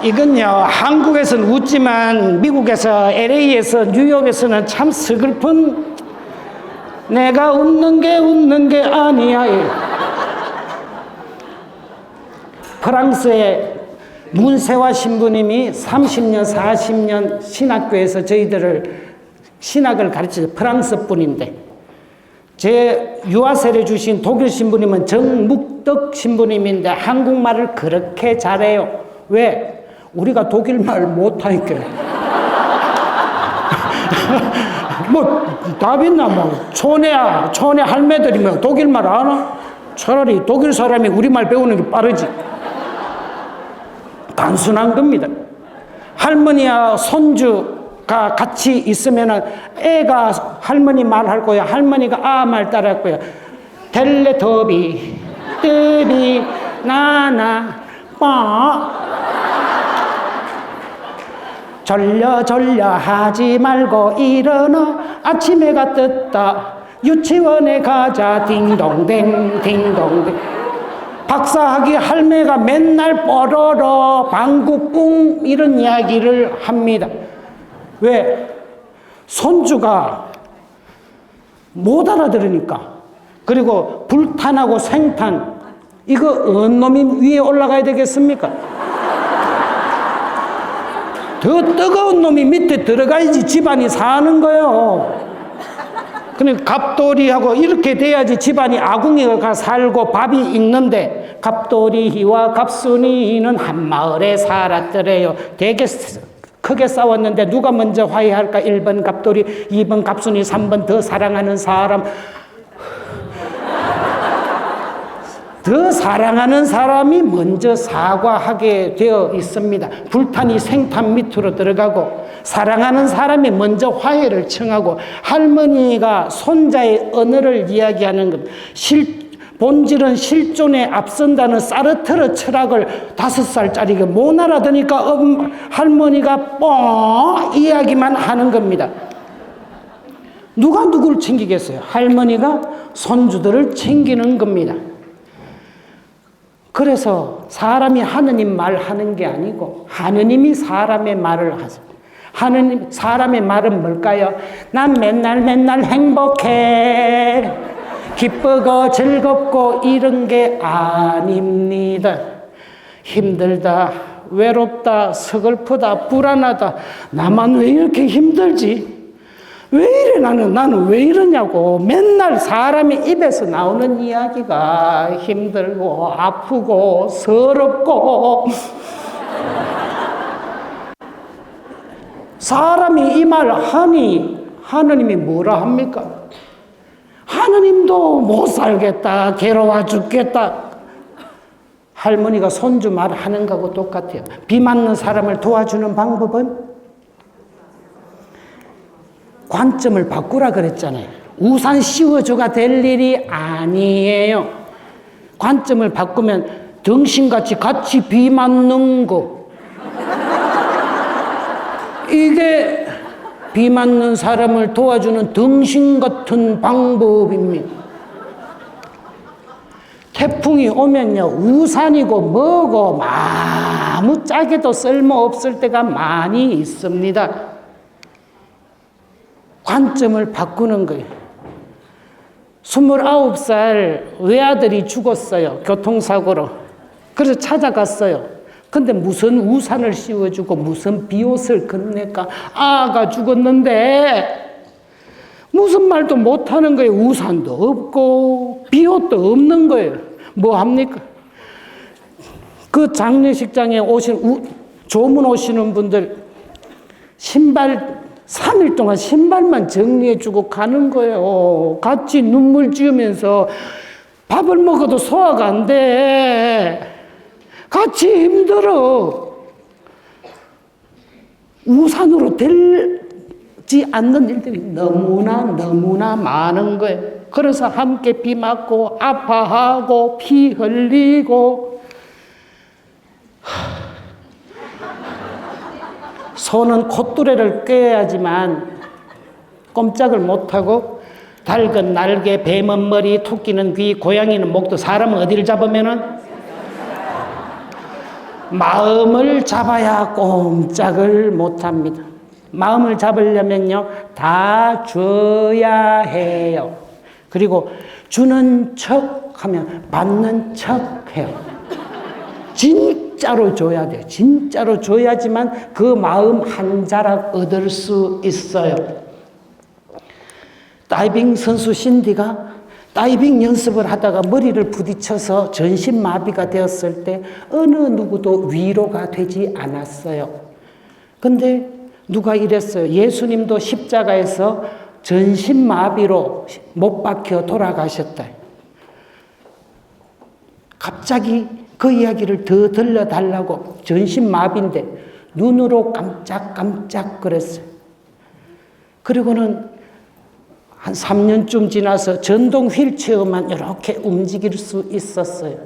이건요 한국에서는 웃지만 미국에서 LA에서 뉴욕에서는 참 서글픈 내가 웃는 게 아니야. 프랑스의 문세화 신부님이 30년 40년 신학교에서 저희들을 신학을 가르치죠. 프랑스 분인데 제 유아세례 주신 독일 신부님은 정묵덕 신부님인데 한국말을 그렇게 잘해요. 왜? 우리가 독일말 못하니까. 뭐 답 있나? 뭐 촌애야, 촌애 할매들이 뭐 독일말 아나? 차라리 독일 사람이 우리말 배우는 게 빠르지. 단순한 겁니다. 할머니와 손주가 같이 있으면은 애가 할머니 말할 거야. 할머니가 아 말 따라할 거야. 텔레토비, 뜨비, 나나, 빠. 절려 하지 말고 일어나. 아침 해가 떴다. 유치원에 가자. 딩동댕, 딩동댕. 박사학위 할매가 맨날 뽀로로, 방구 뿡 이런 이야기를 합니다. 왜? 손주가 못 알아들으니까. 그리고 불탄하고 생탄, 이거 어느 놈이 위에 올라가야 되겠습니까? 더 뜨거운 놈이 밑에 들어가야지 집안이 사는 거예요. 그러니까 갑돌이하고 이렇게 돼야지 집안이 아궁이가 살고 밥이 있는데, 갑돌이와 갑순이는 한 마을에 살았더래요. 되게 크게 싸웠는데 누가 먼저 화해할까? 1번 갑돌이, 2번 갑순이, 3번 더 사랑하는 사람. 더 사랑하는 사람이 먼저 사과하게 되어 있습니다. 불탄이 생탄 밑으로 들어가고, 사랑하는 사람이 먼저 화해를 청하고, 할머니가 손자의 언어를 이야기하는 것. 본질은 실존에 앞선다는 사르트르 철학을 5살짜리가 못 알아듣으니까 할머니가 뻥 이야기만 하는 겁니다. 누가 누구를 챙기겠어요? 할머니가 손주들을 챙기는 겁니다. 그래서 사람이 하느님 말하는 게 아니고 하느님이 사람의 말을 하세요. 사람의 말은 뭘까요? 난 맨날 행복해, 기쁘고 즐겁고 이런 게 아닙니다. 힘들다, 외롭다, 서글프다, 불안하다. 나만 왜 이렇게 힘들지? 왜 이래 나는 왜 이러냐고. 맨날 사람의 입에서 나오는 이야기가 힘들고 아프고 서럽고. 사람이 이 말 하니 하느님이 뭐라 합니까? 하느님도 못 살겠다, 괴로워 죽겠다. 할머니가 손주 말 하는 거하고 똑같아요. 비 맞는 사람을 도와주는 방법은 관점을 바꾸라 그랬잖아요. 우산 씌워줘가 될 일이 아니에요. 관점을 바꾸면 등신같이 같이 비 맞는 거. 이게 비 맞는 사람을 도와주는 등신 같은 방법입니다. 태풍이 오면요, 우산이고 뭐고 아무 짝에도 쓸모없을 때가 많이 있습니다. 관점을 바꾸는 거예요. 29살 외아들이 죽었어요. 교통사고로. 그래서 찾아갔어요. 근데 무슨 우산을 씌워주고 무슨 비옷을 건넬까? 아가 죽었는데 무슨 말도 못하는 거예요. 우산도 없고 비옷도 없는 거예요. 뭐 합니까? 그 장례식장에 조문 오시는 분들 신발 3일 동안 신발만 정리해주고 가는 거예요. 같이 눈물 지으면서 밥을 먹어도 소화가 안 돼. 같이 힘들어. 우산으로 되지 않는 일들이 너무나 많은 거예요. 그래서 함께 비 맞고 아파하고 피 흘리고. 소는 콧뚜레를 꿰야지만 꼼짝을 못하고, 닭은 날개, 뱀은 머리, 토끼는 귀, 고양이는 목도, 사람은 어디를 잡으면은 마음을 잡아야 꼼짝을 못합니다. 마음을 잡으려면요, 다 줘야 해요. 그리고 주는 척 하면 받는 척 해요. 진짜로 줘야 돼요. 진짜로 줘야지만 그 마음 한 자락 얻을 수 있어요. 다이빙 선수 신디가 다이빙 연습을 하다가 머리를 부딪혀서 전신마비가 되었을 때 어느 누구도 위로가 되지 않았어요. 근데 누가 이랬어요. 예수님도 십자가에서 전신마비로 못 박혀 돌아가셨다. 갑자기 그 이야기를 더 들려달라고 전신마비인데 눈으로 깜짝깜짝 그랬어요. 그리고는 한 3년쯤 지나서 전동 휠체어만 이렇게 움직일 수 있었어요.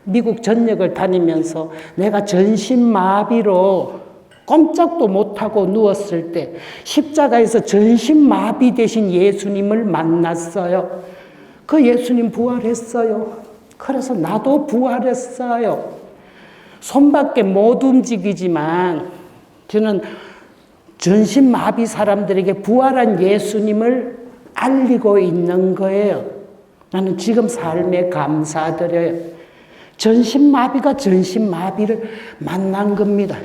미국 전역을 다니면서 내가 전신마비로 꼼짝도 못하고 누웠을 때 십자가에서 전신마비 되신 예수님을 만났어요. 그 예수님 부활했어요. 그래서 나도 부활했어요. 손밖에 못 움직이지만 저는 전신마비 사람들에게 부활한 예수님을 알리고 있는 거예요. 나는 지금 삶에 감사드려요. 전신마비가 전신마비를 만난 겁니다.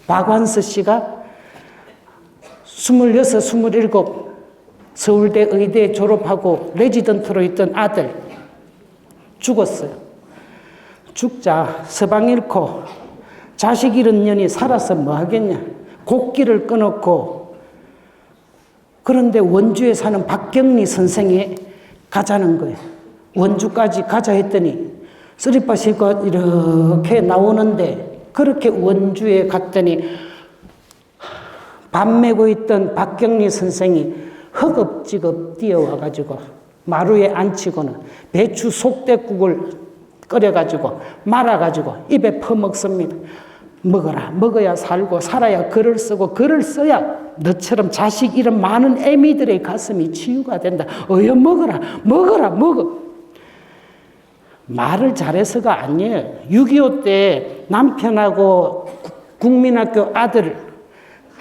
박완서 씨가 26, 27 서울대 의대 졸업하고 레지던트로 있던 아들 죽었어요. 죽자 서방 잃고 자식 잃은 년이 살아서 뭐 하겠냐. 곡기를 끊었고 그런데 원주에 사는 박경리 선생이 가자는 거예요. 원주까지 가자 했더니 쓰리빠 실컷 이렇게 나오는데 그렇게 원주에 갔더니 밥 메고 있던 박경리 선생이 허겁지겁 뛰어와가지고 마루에 앉히고는 배추 속대국을 끓여가지고 말아가지고 입에 퍼먹습니다. 먹어라. 먹어야 살고 살아야 글을 쓰고 글을 써야 너처럼 자식 이런 많은 애미들의 가슴이 치유가 된다. 어여 먹어라. 먹어라. 먹어. 말을 잘해서가 아니에요. 6.25 때 남편하고 국민학교 아들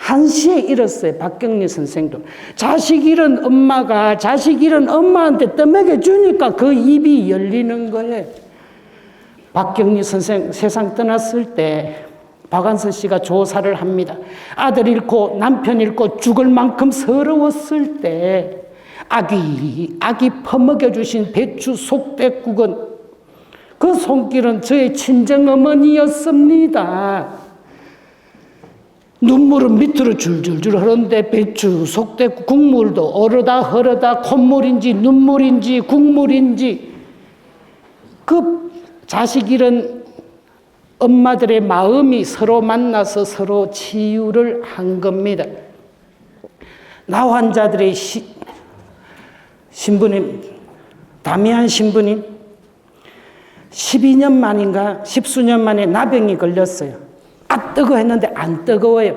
1시에 잃었어요. 박경리 선생도. 자식 잃은 엄마가 자식 잃은 엄마한테 떠먹여 주니까 그 입이 열리는 거예요. 박경리 선생 세상 떠났을 때 박완서 씨가 조사를 합니다. 아들 잃고 남편 잃고 죽을 만큼 서러웠을 때 아기 퍼먹여 주신 배추 속대국은 그 손길은 저의 친정어머니였습니다. 눈물은 밑으로 줄줄줄 흐르는데 배추 속대국 국물도 얼어다 흐르다 콧물인지 눈물인지 국물인지 그 자식 잃은 엄마들의 마음이 서로 만나서 서로 치유를 한 겁니다. 나 환자들의 신부님, 다미안 신부님 12년 만인가 10수년 만에 나병이 걸렸어요. 아 뜨거 했는데 안 뜨거워요.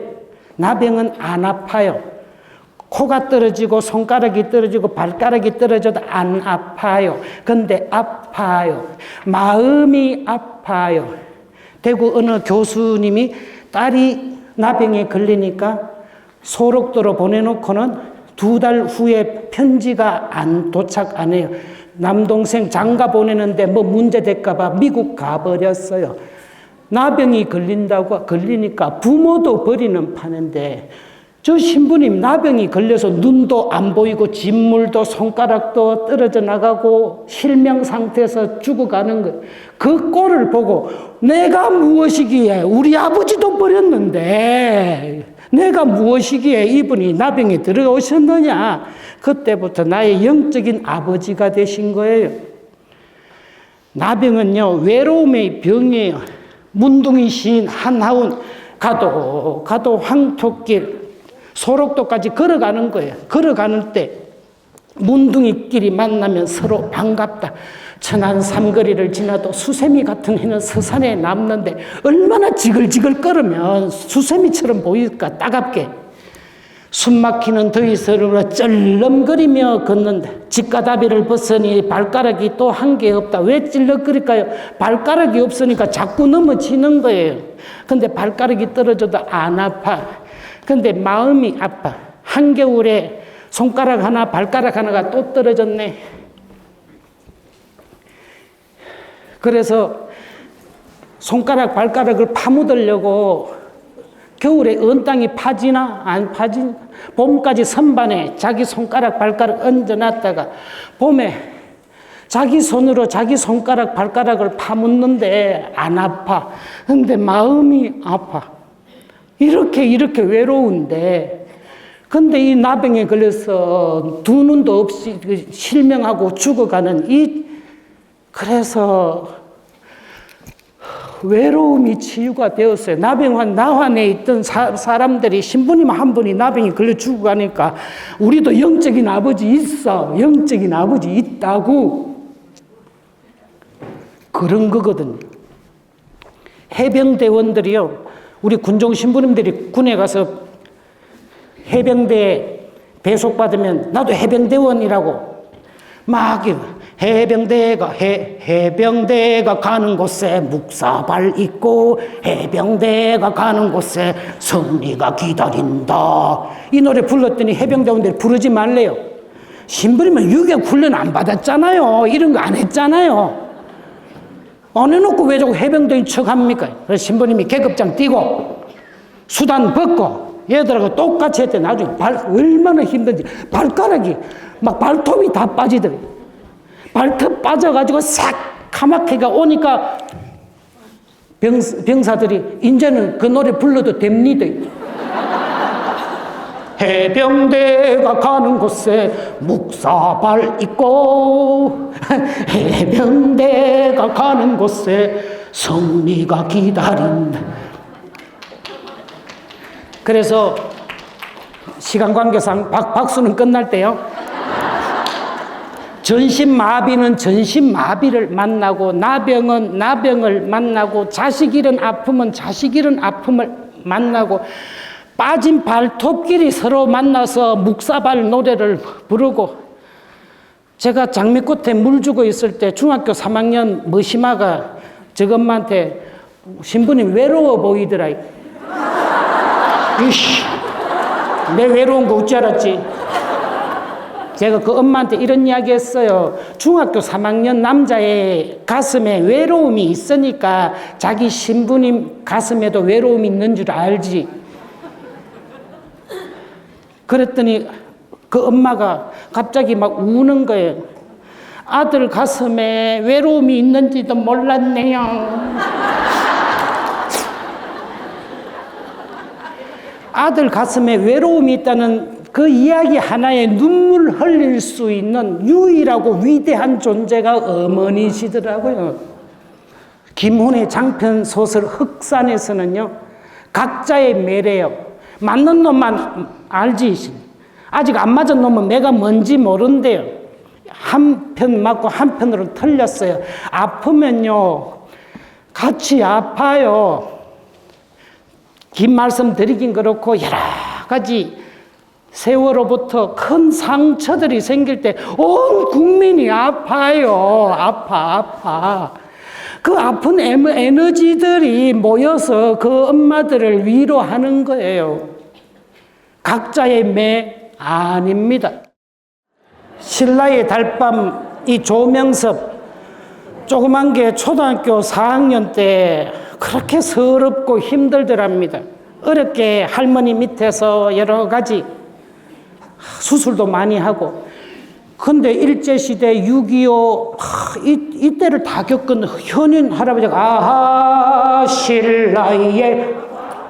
나병은 안 아파요. 코가 떨어지고 손가락이 떨어지고 발가락이 떨어져도 안 아파요. 근데 아파요. 마음이 아파요. 대구 어느 교수님이 딸이 나병에 걸리니까 소록도로 보내놓고는 2달 후에 편지가 도착 안 해요. 남동생 장가 보내는데 뭐 문제 될까봐 미국 가버렸어요. 나병이 걸리니까 부모도 버리는 판인데 저 신부님 나병이 걸려서 눈도 안 보이고 진물도 손가락도 떨어져 나가고 실명 상태에서 죽어가는 거. 그 꼴을 보고 내가 무엇이기에 우리 아버지도 버렸는데 내가 무엇이기에 이분이 나병에 들어오셨느냐. 그때부터 나의 영적인 아버지가 되신 거예요. 나병은요 외로움의 병이에요. 문둥이 시인 한하운 가도 황토길 소록도까지 걸어가는 거예요. 걸어가는 때 문둥이끼리 만나면 서로 반갑다. 천안 삼거리를 지나도 수세미 같은 해는 서산에 남는데 얼마나 지글지글 걸으면 수세미처럼 보일까 따갑게. 숨막히는 더위스러워 쩔렁거리며 걷는데 집가다비를 벗으니 발가락이 또 한 개 없다. 왜 찔렁거릴까요? 발가락이 없으니까 자꾸 넘어지는 거예요. 근데 발가락이 떨어져도 안 아파. 근데 마음이 아파. 한겨울에 손가락 하나 발가락 하나가 또 떨어졌네. 그래서 손가락 발가락을 파묻으려고 겨울에 언땅이 파지나 안 파지나 봄까지 선반에 자기 손가락 발가락 얹어놨다가 봄에 자기 손으로 자기 손가락 발가락을 파묻는데 안 아파. 근데 마음이 아파. 이렇게 외로운데 근데 이 나병에 걸려서 두 눈도 없이 실명하고 죽어가는 그래서 외로움이 치유가 되었어요. 나환에 있던 사람들이 신부님 한 분이 나병에 걸려 죽어가니까 우리도 영적인 아버지 있어. 영적인 아버지 있다고. 그런 거거든요. 해병대원들이요. 우리 군종 신부님들이 군에 가서 해병대 배속받으면 나도 해병대원이라고 막 해병대가 가는 곳에 묵사발 있고 해병대가 가는 곳에 승리가 기다린다. 이 노래 불렀더니 해병대원들이 부르지 말래요. 신부님은 유격 훈련 안 받았잖아요. 이런 거 안 했잖아요. 안 해놓고 왜 자꾸 해병대인 척 합니까? 그래서 신부님이 계급장 띄고 수단 벗고 얘들하고 똑같이 했대. 나중에 얼마나 힘든지 발가락이 막 발톱이 다 빠지더래. 발톱 빠져가지고 싹 카마케가 오니까 병사들이 이제는 그 노래 불러도 됩니다. 해병대가 가는 곳에 묵사발 있고 해병대가 가는 곳에 승리가 기다린다. 그래서 시간 관계상 박수는 끝날 때요. 전신마비는 전신마비를 만나고 나병은 나병을 만나고 자식 잃은 아픔은 자식 잃은 아픔을 만나고 빠진 발톱끼리 서로 만나서 묵사발 노래를 부르고 제가 장미꽃에 물 주고 있을 때 중학교 3학년 머시마가 저 엄마한테 신부님 외로워 보이더라. 이씨, 내 외로운 거 어찌 알았지? 제가 그 엄마한테 이런 이야기 했어요. 중학교 3학년 남자의 가슴에 외로움이 있으니까 자기 신부님 가슴에도 외로움이 있는 줄 알지. 그랬더니 그 엄마가 갑자기 막 우는 거예요. 아들 가슴에 외로움이 있는지도 몰랐네요. 아들 가슴에 외로움이 있다는 그 이야기 하나에 눈물 흘릴 수 있는 유일하고 위대한 존재가 어머니시더라고요. 김훈의 장편 소설 흑산에서는요, 각자의 매래요. 맞는 놈만 알지. 아직 안 맞은 놈은 내가 뭔지 모른대요. 한편 맞고 한편으로 틀렸어요. 아프면요, 같이 아파요. 긴 말씀 드리긴 그렇고 여러 가지 세월호부터 큰 상처들이 생길 때 온 국민이 아파요. 아파. 그 아픈 에너지들이 모여서 그 엄마들을 위로하는 거예요. 각자의 매 아닙니다. 신라의 달밤 이 조명섭 조그만 게 초등학교 4학년 때 그렇게 서럽고 힘들더랍니다. 어렵게 할머니 밑에서 여러 가지 수술도 많이 하고. 근데 일제시대 6.25 이때를 다 겪은 현인 할아버지가 아하 신라의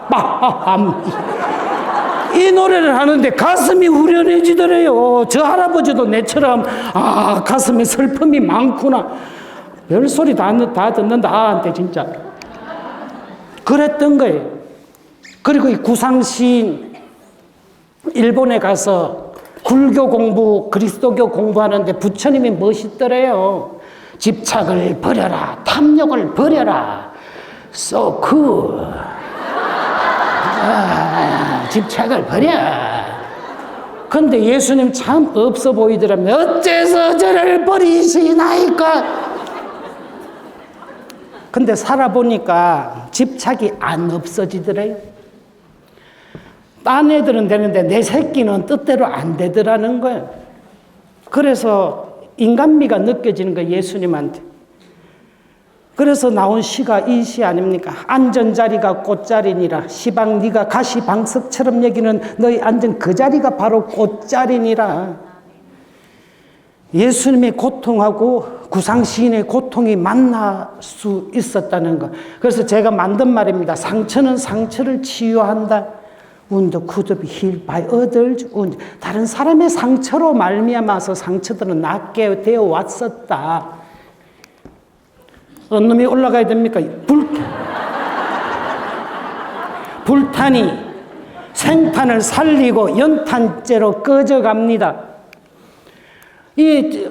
밤 이 노래를 하는데 가슴이 후련해지더래요. 저 할아버지도 내처럼 가슴에 슬픔이 많구나. 별소리 다 듣는다 한테 진짜. 그랬던 거예요. 그리고 이 구상시인 일본에 가서 불교 공부, 그리스도교 공부하는데 부처님이 멋있더래요. 집착을 버려라, 탐욕을 버려라. So cool. 집착을 버려. 근데 예수님 참 없어 보이더라면 어째서 저를 버리시나이까? 근데 살아보니까 집착이 안 없어지더래요. 딴 애들은 되는데 내 새끼는 뜻대로 안 되더라는 거예요. 그래서 인간미가 느껴지는 거예요, 예수님한테. 그래서 나온 시가 이 시 아닙니까? 앉은 자리가 꽃자리니라. 시방 네가 가시방석처럼 여기는 너희 앉은 그 자리가 바로 꽃자리니라. 예수님의 고통하고 구상시인의 고통이 만날 수 있었다는 것. 그래서 제가 만든 말입니다. 상처는 상처를 치유한다. wound could be healed by others' wound. 다른 사람의 상처로 말미암아서 상처들은 낫게 되어 왔었다. 어느 놈이 올라가야 됩니까? 불탄이 생탄을 살리고 연탄재로 꺼져갑니다. 이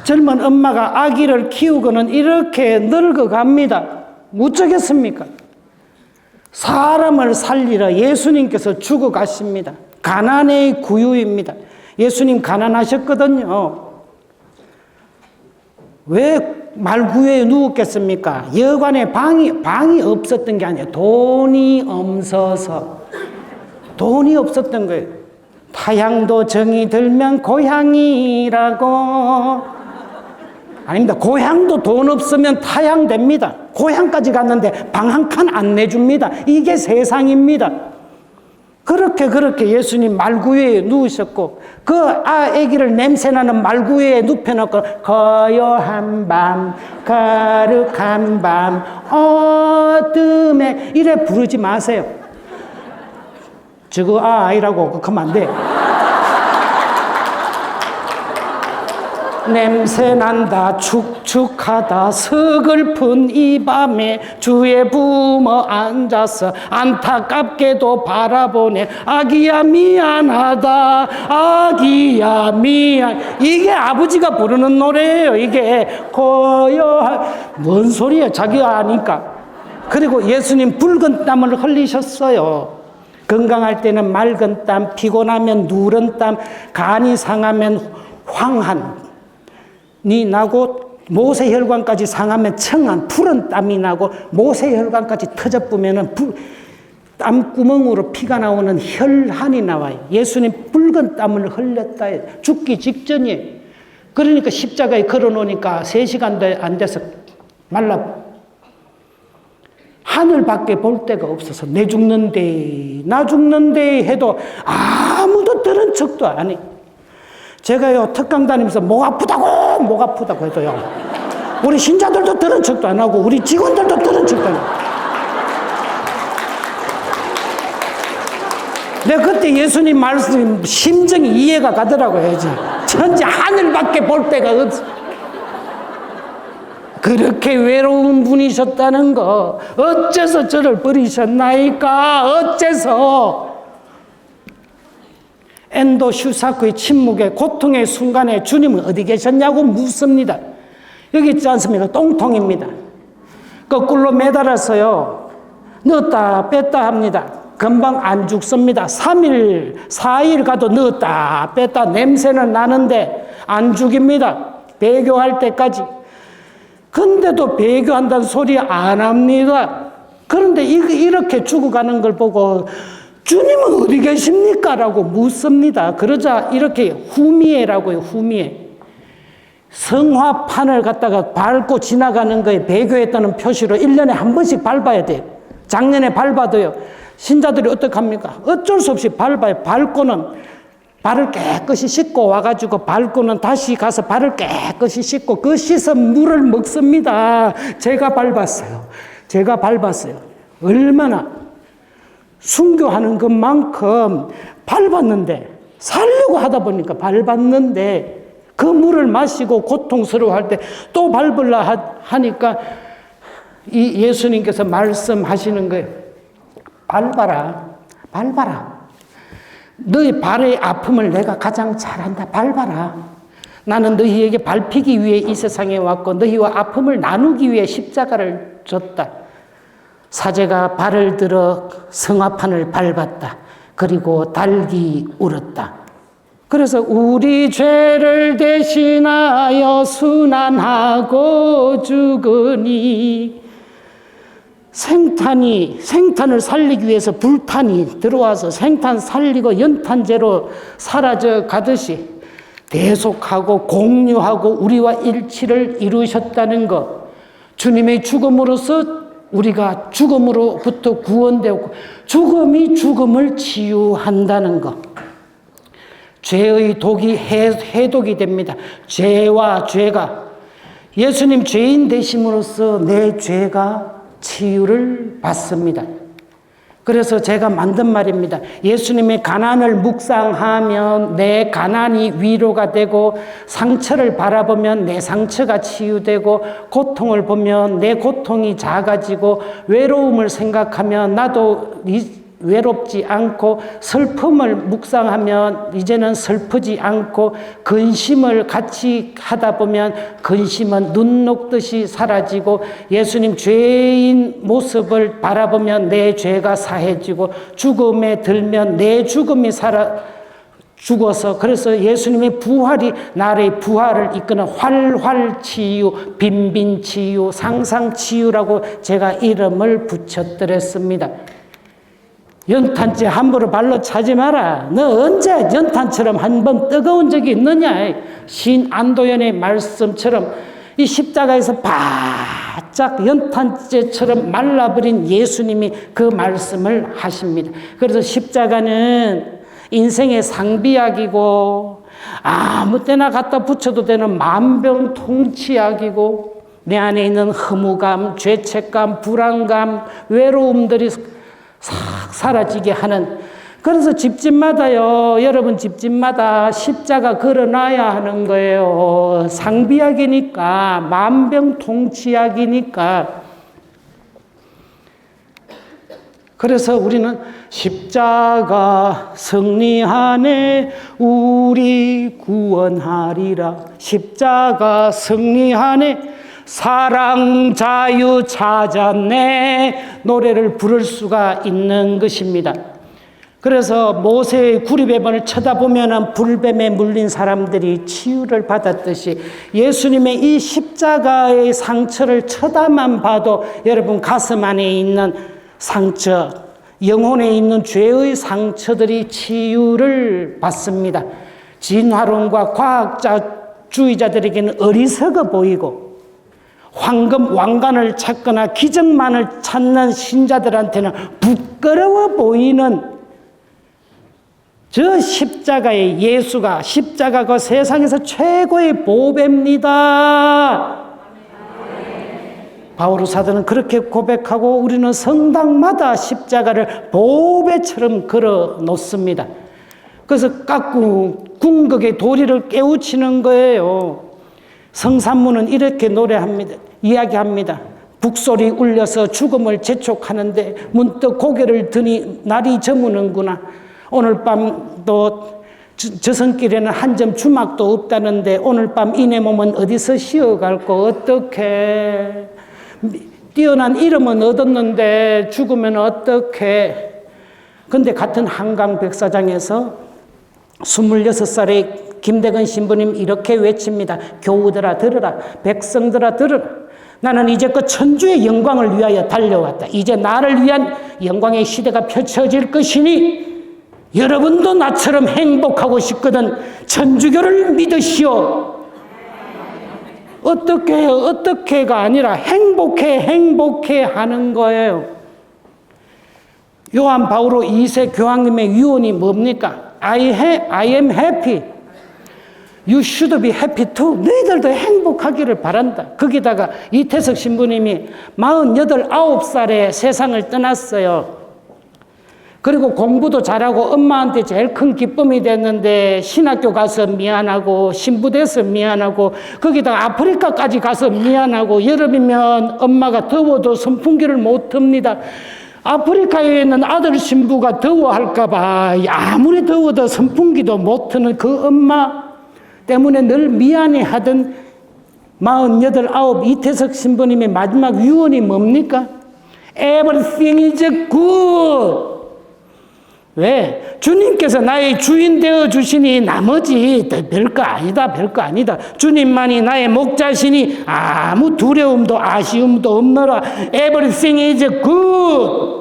젊은 엄마가 아기를 키우고는 이렇게 늙어갑니다. 어쩌겠습니까? 사람을 살리러 예수님께서 죽어가십니다. 가난의 구유입니다. 예수님 가난하셨거든요. 왜 말구유에 누웠겠습니까? 여관에 방이 없었던 게 아니에요. 돈이 없었던 거예요. 타향도 정이 들면 고향이라고. 아닙니다. 고향도 돈 없으면 타향됩니다. 고향까지 갔는데 방 한 칸 안 내줍니다. 이게 세상입니다. 그렇게 예수님 말구유에 누우셨고, 그 아기를 냄새나는 말구유에 눕혀놓고, 고요한 밤, 거룩한 밤, 어둠에, 이래 부르지 마세요. 저거 아이라고 그러면 안 돼. 냄새난다 축축하다 서글픈 이 밤에 주의 부모 앉아서 안타깝게도 바라보네. 아기야 미안하다 아기야 미안. 이게 아버지가 부르는 노래예요. 이게 고요한 뭔 소리야 자기가 아니까. 그리고 예수님 붉은 땀을 흘리셨어요. 건강할 때는 맑은 땀, 피곤하면 누런 땀, 간이 상하면 황한 이 나고, 모세혈관까지 상하면 청한 푸른 땀이 나고, 모세혈관까지 터져보면은 땀구멍으로 피가 나오는 혈한이 나와요. 예수님 붉은 땀을 흘렸다. 죽기 직전이에요. 그러니까 십자가에 걸어놓으니까 3시간도 안 돼서 말라. 하늘밖에 볼 데가 없어서 내 죽는데 나 죽는데 해도 아무도 들은 척도 안 해. 제가요 특강 다니면서 목 아프다고 해도요 우리 신자들도 들은 척도 안 하고 우리 직원들도 들은 척도 안 하고. 내가 그때 예수님 말씀 심정이 이해가 가더라고요. 천지 하늘밖에 볼 데가 없어. 그렇게 외로운 분이셨다는 거. 어째서 저를 버리셨나이까? 어째서? 엔도 슈사쿠의 침묵의 고통의 순간에 주님은 어디 계셨냐고 묻습니다. 여기 있지 않습니까? 똥통입니다. 거꾸로 매달아서요 넣었다 뺐다 합니다. 금방 안 죽습니다. 3일 4일 가도 넣었다 뺐다 냄새는 나는데 안 죽입니다. 배교할 때까지. 근데도 배교한다는 소리 안 합니다. 그런데 이렇게 죽어가는 걸 보고 주님은 어디 계십니까? 라고 묻습니다. 그러자 이렇게 후미에라고요. 후미에. 성화판을 갖다가 밟고 지나가는 거에 배교했다는 표시로 1년에 한 번씩 밟아야 돼요. 작년에 밟아도요. 신자들이 어떡합니까? 어쩔 수 없이 밟아요. 밟고는 발을 깨끗이 씻고 와가지고 밟고는 다시 가서 발을 깨끗이 씻고 그 씻은 물을 먹습니다. 제가 밟았어요. 얼마나 순교하는 것만큼 밟았는데, 살려고 하다 보니까 밟았는데 그 물을 마시고 고통스러워할 때 또 밟으려 하니까 이 예수님께서 말씀하시는 거예요. 밟아라. 너희 발의 아픔을 내가 가장 잘한다. 밟아라. 나는 너희에게 밟히기 위해 이 세상에 왔고 너희와 아픔을 나누기 위해 십자가를 줬다. 사제가 발을 들어 성화판을 밟았다. 그리고 달기 울었다. 그래서 우리 죄를 대신하여 순환하고 죽으니 생탄을 살리기 위해서 불탄이 들어와서 생탄 살리고 연탄재로 사라져 가듯이 대속하고 공유하고 우리와 일치를 이루셨다는 것. 주님의 죽음으로써 우리가 죽음으로부터 구원되고 죽음이 죽음을 치유한다는 것. 죄의 독이 해독이 됩니다. 죄와 죄가. 예수님 죄인 되심으로써 내 죄가 치유를 받습니다. 그래서 제가 만든 말입니다. 예수님의 가난을 묵상하면 내 가난이 위로가 되고, 상처를 바라보면 내 상처가 치유되고, 고통을 보면 내 고통이 작아지고, 외로움을 생각하면 나도 외롭지 않고, 슬픔을 묵상하면 이제는 슬프지 않고, 근심을 같이 하다 보면 근심은 눈 녹듯이 사라지고, 예수님 죄인 모습을 바라보면 내 죄가 사해지고, 죽음에 들면 내 죽음이 죽어서, 그래서 예수님의 부활이 나의 부활을 이끄는 활활치유, 빈빈치유, 상상치유라고 제가 이름을 붙여드렸습니다. 연탄재 함부로 발로 차지 마라. 너 언제 연탄처럼 한번 뜨거운 적이 있느냐. 신 안도연의 말씀처럼 이 십자가에서 바짝 연탄재처럼 말라버린 예수님이 그 말씀을 하십니다. 그래서 십자가는 인생의 상비약이고, 아무 때나 갖다 붙여도 되는 만병통치약이고, 내 안에 있는 허무감, 죄책감, 불안감, 외로움들이 싹 사라지게 하는, 그래서 집집마다요, 여러분 집집마다 십자가 걸어놔야 하는 거예요. 상비약이니까, 만병통치약이니까. 그래서 우리는 십자가 승리하네 우리 구원하리라, 십자가 승리하네 사랑 자유 찾았네, 노래를 부를 수가 있는 것입니다. 그래서 모세의 구리뱀을 쳐다보면 불뱀에 물린 사람들이 치유를 받았듯이, 예수님의 이 십자가의 상처를 쳐다만 봐도 여러분 가슴 안에 있는 상처, 영혼에 있는 죄의 상처들이 치유를 받습니다. 진화론과 과학주의자들에게는 어리석어 보이고, 황금 왕관을 찾거나 기적만을 찾는 신자들한테는 부끄러워 보이는 저 십자가의 예수가, 십자가가 세상에서 최고의 보배입니다. 바오로 사도는 그렇게 고백하고, 우리는 성당마다 십자가를 보배처럼 걸어 놓습니다. 그래서 깎고 궁극의 도리를 깨우치는 거예요. 성산문은 이렇게 노래합니다. 이야기합니다. 북소리 울려서 죽음을 재촉하는데 문득 고개를 드니 날이 저무는구나. 오늘 밤도 저선길에는 한 점 주막도 없다는데 오늘 밤 이내 몸은 어디서 쉬어갈고 어떡해. 뛰어난 이름은 얻었는데 죽으면 어떡해. 근데 같은 한강 백사장에서 26살의 김대건 신부님 이렇게 외칩니다. 교우들아 들으라, 백성들아 들으라. 나는 이제껏 천주의 영광을 위하여 달려왔다. 이제 나를 위한 영광의 시대가 펼쳐질 것이니 여러분도 나처럼 행복하고 싶거든 천주교를 믿으시오. 어떻게 해요? 어떻게가 아니라 행복해 하는 거예요. 요한 바오로 2세 교황님의 유언이 뭡니까? I am happy. You should be happy too. 너희들도 행복하기를 바란다. 거기다가 이태석 신부님이 48, 9살에 세상을 떠났어요. 그리고 공부도 잘하고 엄마한테 제일 큰 기쁨이 됐는데 신학교 가서 미안하고 신부 돼서 미안하고 거기다가 아프리카까지 가서 미안하고 여름이면 엄마가 더워도 선풍기를 못 틉니다. 아프리카에 있는 아들 신부가 더워할까 봐 아무리 더워도 선풍기도 못 트는 그 엄마 때문에 늘 미안해하던 48, 9 이태석 신부님의 마지막 유언이 뭡니까? Everything is good. 왜? 주님께서 나의 주인 되어 주시니 나머지 별거 아니다, 별거 아니다. 주님만이 나의 목자시니 아무 두려움도 아쉬움도 없노라. Everything is good.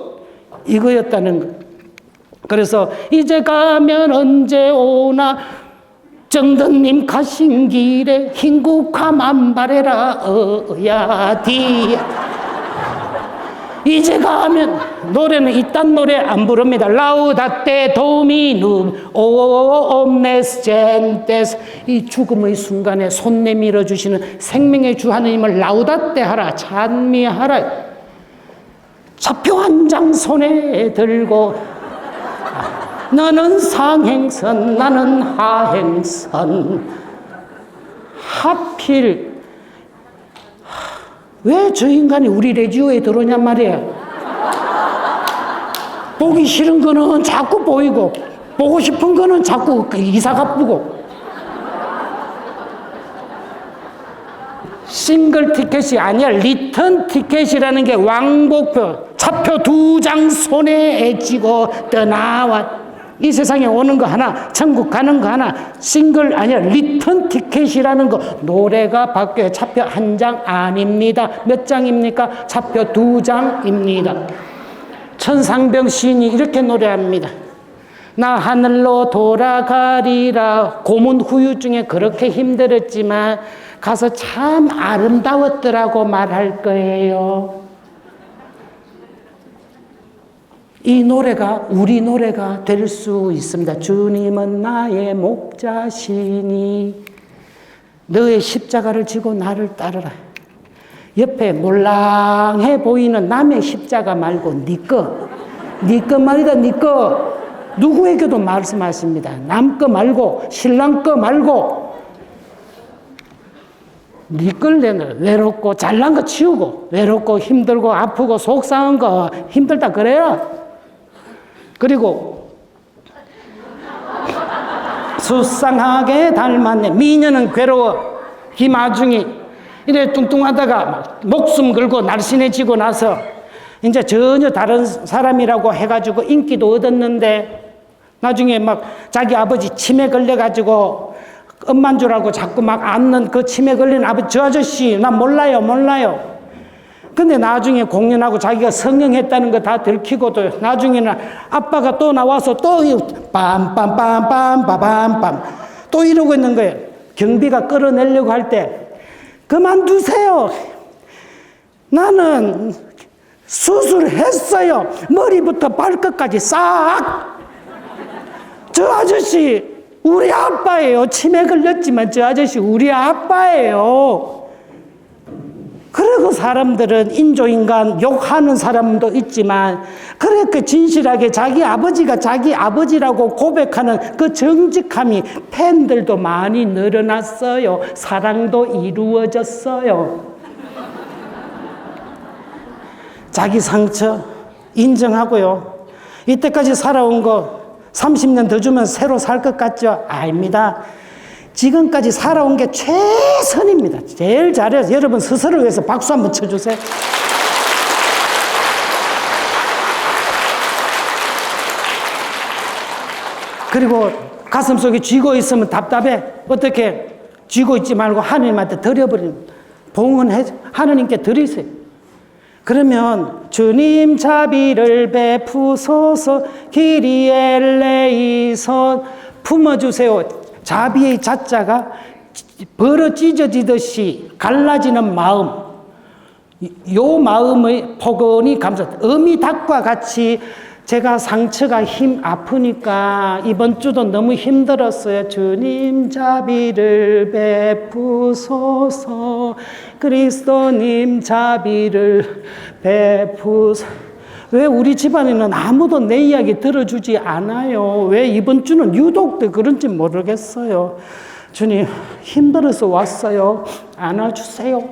이거였다는 거. 그래서 이제 가면 언제 오나 정든님 가신 길에 흰국화만 바래라 어야디. 이제 가면 노래는 이딴 노래 안 부릅니다. 라우다테 도미눔 오옴네스 젠테스. 이 죽음의 순간에 손 내밀어 주시는 생명의 주 하나님을 라우다테 하라, 찬미하라. 차표 한 장 손에 들고 너는 상행선 나는 하행선. 하필 왜 저 인간이 우리 레지오에 들어오냔 말이야. 보기 싫은 거는 자꾸 보이고 보고 싶은 거는 자꾸 이사가 뿌고. 싱글 티켓이 아니야. 리턴 티켓이라는 게 왕복표, 차표 2장 손에 쥐고 떠나와. 이 세상에 오는 거 하나, 천국 가는 거 하나. 싱글 아니야. 리턴 티켓이라는 거. 노래가 바뀌어요. 차표 한 장 아닙니다. 몇 장입니까? 차표 2장입니다. 천상병 시인이 이렇게 노래합니다. 나 하늘로 돌아가리라. 고문 후유증에 그렇게 힘들었지만 가서 참 아름다웠더라고 말할 거예요. 이 노래가 우리 노래가 될 수 있습니다. 주님은 나의 목자시니 너의 십자가를 지고 나를 따르라. 옆에 몰랑해 보이는 남의 십자가 말고 네 거 말이다. 네 거. 누구에게도 말씀하십니다. 남 거 말고 신랑 거 말고 네 걸 내는. 외롭고 잘난 거 치우고 외롭고 힘들고 아프고 속상한 거 힘들다 그래요. 그리고 수상하게 닮았네. 미녀는 괴로워. 김아중이 이래 뚱뚱하다가 막 목숨 걸고 날씬해지고 나서 이제 전혀 다른 사람이라고 해가지고 인기도 얻었는데 나중에 막 자기 아버지 치매 걸려가지고 엄만 줄 알고 자꾸 막 앉는 그 치매 걸린 아버지, 저 아저씨 나 몰라요. 근데 나중에 공연하고 자기가 성령했다는 거 다 들키고도 나중에는 아빠가 또 나와서 또 빰빰빰빰빰빰빰 또 이러고 있는 거예요. 경비가 끌어내려고 할 때 그만두세요. 나는 수술했어요. 머리부터 발끝까지 싹. 저 아저씨 우리 아빠예요. 치매 걸렸지만 저 아저씨 우리 아빠예요. 그리고 사람들은 인조인간 욕하는 사람도 있지만 그렇게 진실하게 자기 아버지가 자기 아버지라고 고백하는 그 정직함이 팬들도 많이 늘어났어요. 사랑도 이루어졌어요. 자기 상처 인정하고요. 이때까지 살아온 거 30년 더 주면 새로 살 것 같죠? 아닙니다. 지금까지 살아온 게 최선입니다. 제일 잘해서 여러분 스스로를 위해서 박수 한번 쳐주세요. 그리고 가슴속에 쥐고 있으면 답답해. 어떻게 쥐고 있지 말고 하느님한테 드려버리는, 봉헌해 하느님께 드리세요. 그러면 주님 자비를 베푸소서 기리엘레이선 품어주세요. 자비의 자자가 벌어 찢어지듯이 갈라지는 마음, 요 마음의 포근히 감사. 어미 닭과 같이 제가 상처가 아프니까 이번 주도 너무 힘들었어요. 주님 자비를 베푸소서 그리스도님 자비를 베푸소서. 왜 우리 집안에는 아무도 내 이야기 들어주지 않아요? 왜 이번 주는 유독 그런지 모르겠어요. 주님 힘들어서 왔어요. 안아주세요.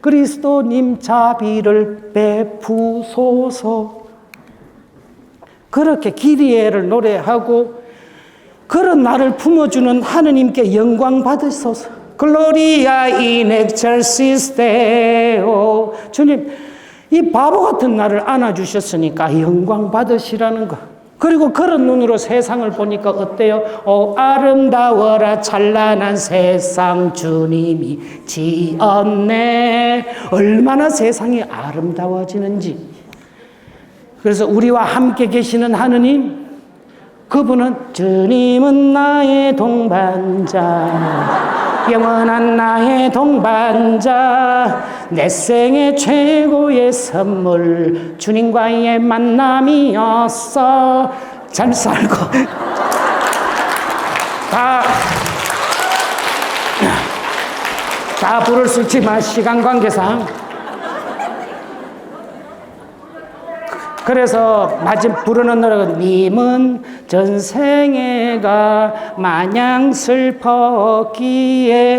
그리스도님 자비를 베푸소서. 그렇게 기리에를 노래하고 그런 나를 품어주는 하느님께 영광 받으소서. 글로리아 인 엑셀시스 데오. 주님 이 바보 같은 나를 안아주셨으니까 영광 받으시라는 거. 그리고 그런 눈으로 세상을 보니까 어때요? 오 아름다워라 찬란한 세상 주님이 지었네. 얼마나 세상이 아름다워지는지. 그래서 우리와 함께 계시는 하느님, 그분은 주님은 나의 동반자, 영원한 나의 동반자, 내 생의 최고의 선물, 주님과의 만남이었어. 잘 살고 다 부를 수 있지만 시간 관계상 그래서 마침 부르는 노래가 님은 전생애가 마냥 슬펐기에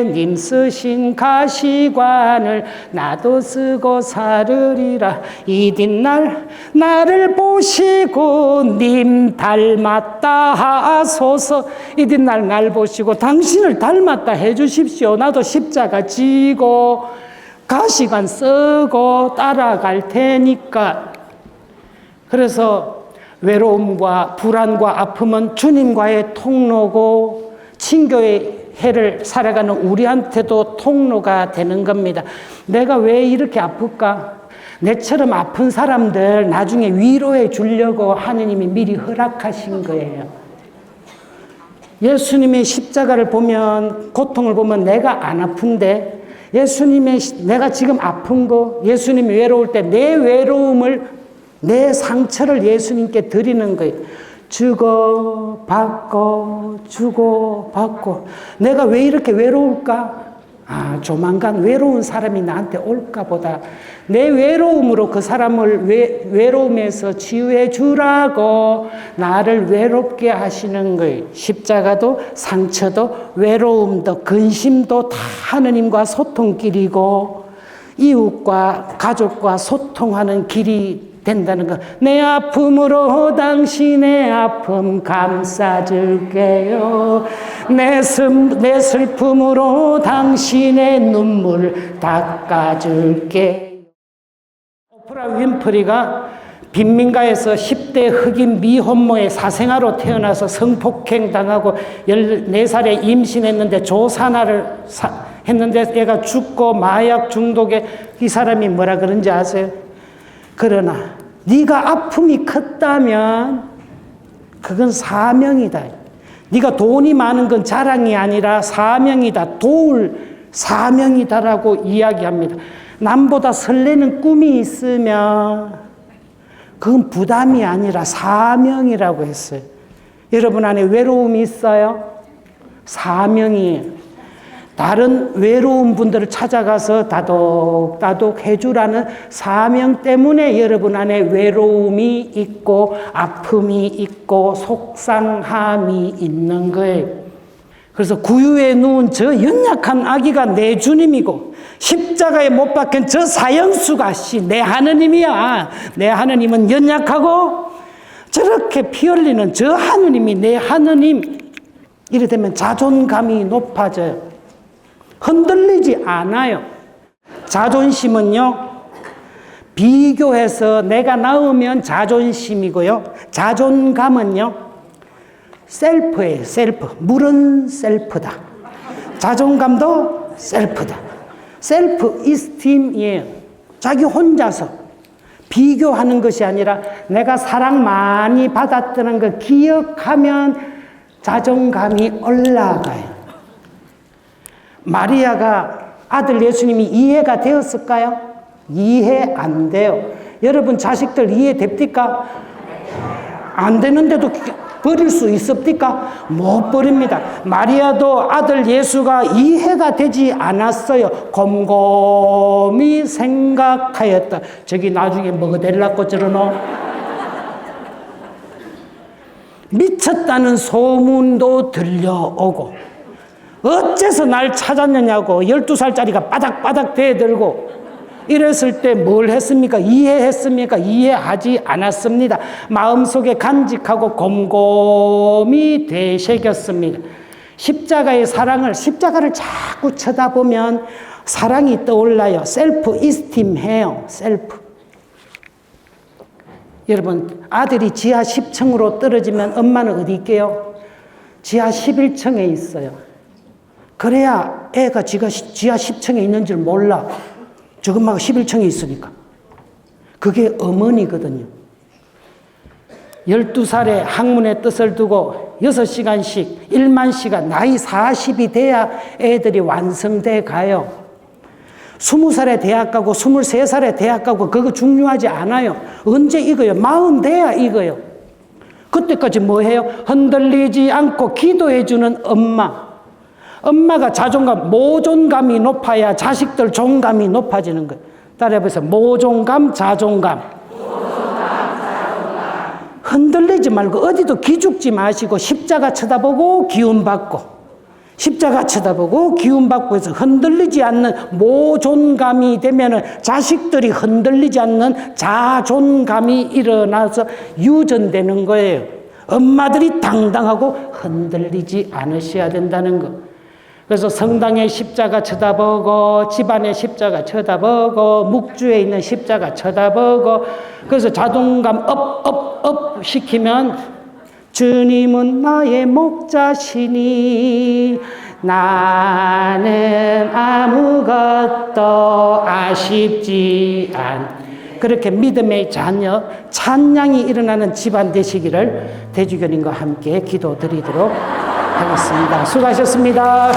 님 쓰신 가시관을 나도 쓰고 살으리라. 이튿날 나를 보시고 님 닮았다 하소서. 이튿날 날 보시고 당신을 닮았다 해주십시오. 나도 십자가 지고 가시관 쓰고 따라갈 테니까. 그래서 외로움과 불안과 아픔은 주님과의 통로고 친교의 해를 살아가는 우리한테도 통로가 되는 겁니다. 내가 왜 이렇게 아플까? 내처럼 아픈 사람들 나중에 위로해 주려고 하느님이 미리 허락하신 거예요. 예수님의 십자가를 보면, 고통을 보면 내가 안 아픈데, 예수님의 내가 지금 아픈 거, 예수님이 외로울 때 내 외로움을, 내 상처를 예수님께 드리는 거예요. 주고 받고 주고 받고. 내가 왜 이렇게 외로울까? 조만간 외로운 사람이 나한테 올까 보다. 내 외로움으로 그 사람을 외로움에서 치유해 주라고 나를 외롭게 하시는 거예요. 십자가도 상처도 외로움도 근심도 다 하느님과 소통길이고 이웃과 가족과 소통하는 길이 된다는 거. 내 아픔으로 당신의 아픔 감싸줄게요. 내 슬픔으로 당신의 눈물 닦아줄게. 오프라 윈프리가 빈민가에서 10대 흑인 미혼모의 사생아로 태어나서 성폭행 당하고 14살에 임신했는데 조산아를 했는데 애가 죽고 마약 중독에 이 사람이 뭐라 그런지 아세요? 그러나 네가 아픔이 컸다면 그건 사명이다. 네가 돈이 많은 건 자랑이 아니라 사명이다. 도울 사명이다라고 이야기합니다. 남보다 설레는 꿈이 있으면 그건 부담이 아니라 사명이라고 했어요. 여러분 안에 외로움이 있어요? 사명이에요. 다른 외로운 분들을 찾아가서 다독다독 해주라는 사명 때문에 여러분 안에 외로움이 있고 아픔이 있고 속상함이 있는 거예요. 그래서 구유에 누운 저 연약한 아기가 내 주님이고 십자가에 못 박힌 저 사형수가 내 하느님이야. 내 하느님은 연약하고 저렇게 피 흘리는 저 하느님이 내 하느님. 이래 되면 자존감이 높아져요. 흔들리지 않아요. 자존심은요, 비교해서 내가 나으면 자존심이고요. 자존감은요, 셀프예요, 셀프. 물은 셀프다. 자존감도 셀프다. 셀프 이스팀이에요. 자기 혼자서 비교하는 것이 아니라 내가 사랑 많이 받았다는 걸 기억하면 자존감이 올라가요. 마리아가 아들 예수님이 이해가 되었을까요? 이해 안 돼요. 여러분 자식들 이해됩니까? 안 되는데도 버릴 수 있습니까? 못 버립니다. 마리아도 아들 예수가 이해가 되지 않았어요. 곰곰이 생각하였다. 저기 나중에 뭐가 되려고 저러노? 미쳤다는 소문도 들려오고 어째서 날 찾았느냐고 12살짜리가 바닥바닥 대들고 이랬을 때 뭘 했습니까? 이해했습니까? 이해하지 않았습니다. 마음속에 간직하고 곰곰이 되새겼습니다. 십자가의 사랑을, 십자가를 자꾸 쳐다보면 사랑이 떠올라요. 셀프 이스팀 해요. 셀프. 여러분 아들이 지하 10층으로 떨어지면 엄마는 어디 있게요? 지하 11층에 있어요. 그래야 애가 지하 10층에 있는 줄 몰라. 저 엄마가 11층에 있으니까. 그게 어머니거든요. 12살에 학문의 뜻을 두고 6시간씩 1만 시간 나이 40이 돼야 애들이 완성돼 가요. 20살에 대학 가고 23살에 대학 가고 그거 중요하지 않아요. 언제 익어요? 40 돼야 익어요. 그때까지 뭐 해요? 흔들리지 않고 기도해 주는 엄마. 엄마가 자존감, 모존감이 높아야 자식들 존감이 높아지는 거예요. 따라해보세요. 모존감, 자존감. 모존감, 흔들리지 말고 어디도 기죽지 마시고 십자가 쳐다보고 기운받고 십자가 쳐다보고 기운받고 해서 흔들리지 않는 모존감이 되면 자식들이 흔들리지 않는 자존감이 일어나서 유전되는 거예요. 엄마들이 당당하고 흔들리지 않으셔야 된다는 거. 그래서 성당에 십자가 쳐다보고 집안에 십자가 쳐다보고 묵주에 있는 십자가 쳐다보고 그래서 자존감 업 시키면 주님은 나의 목자시니 나는 아무것도 아쉽지 않. 그렇게 믿음의 자녀, 찬양이 일어나는 집안 되시기를 대주교님과 함께 기도드리도록 하겠습니다. 수고하셨습니다.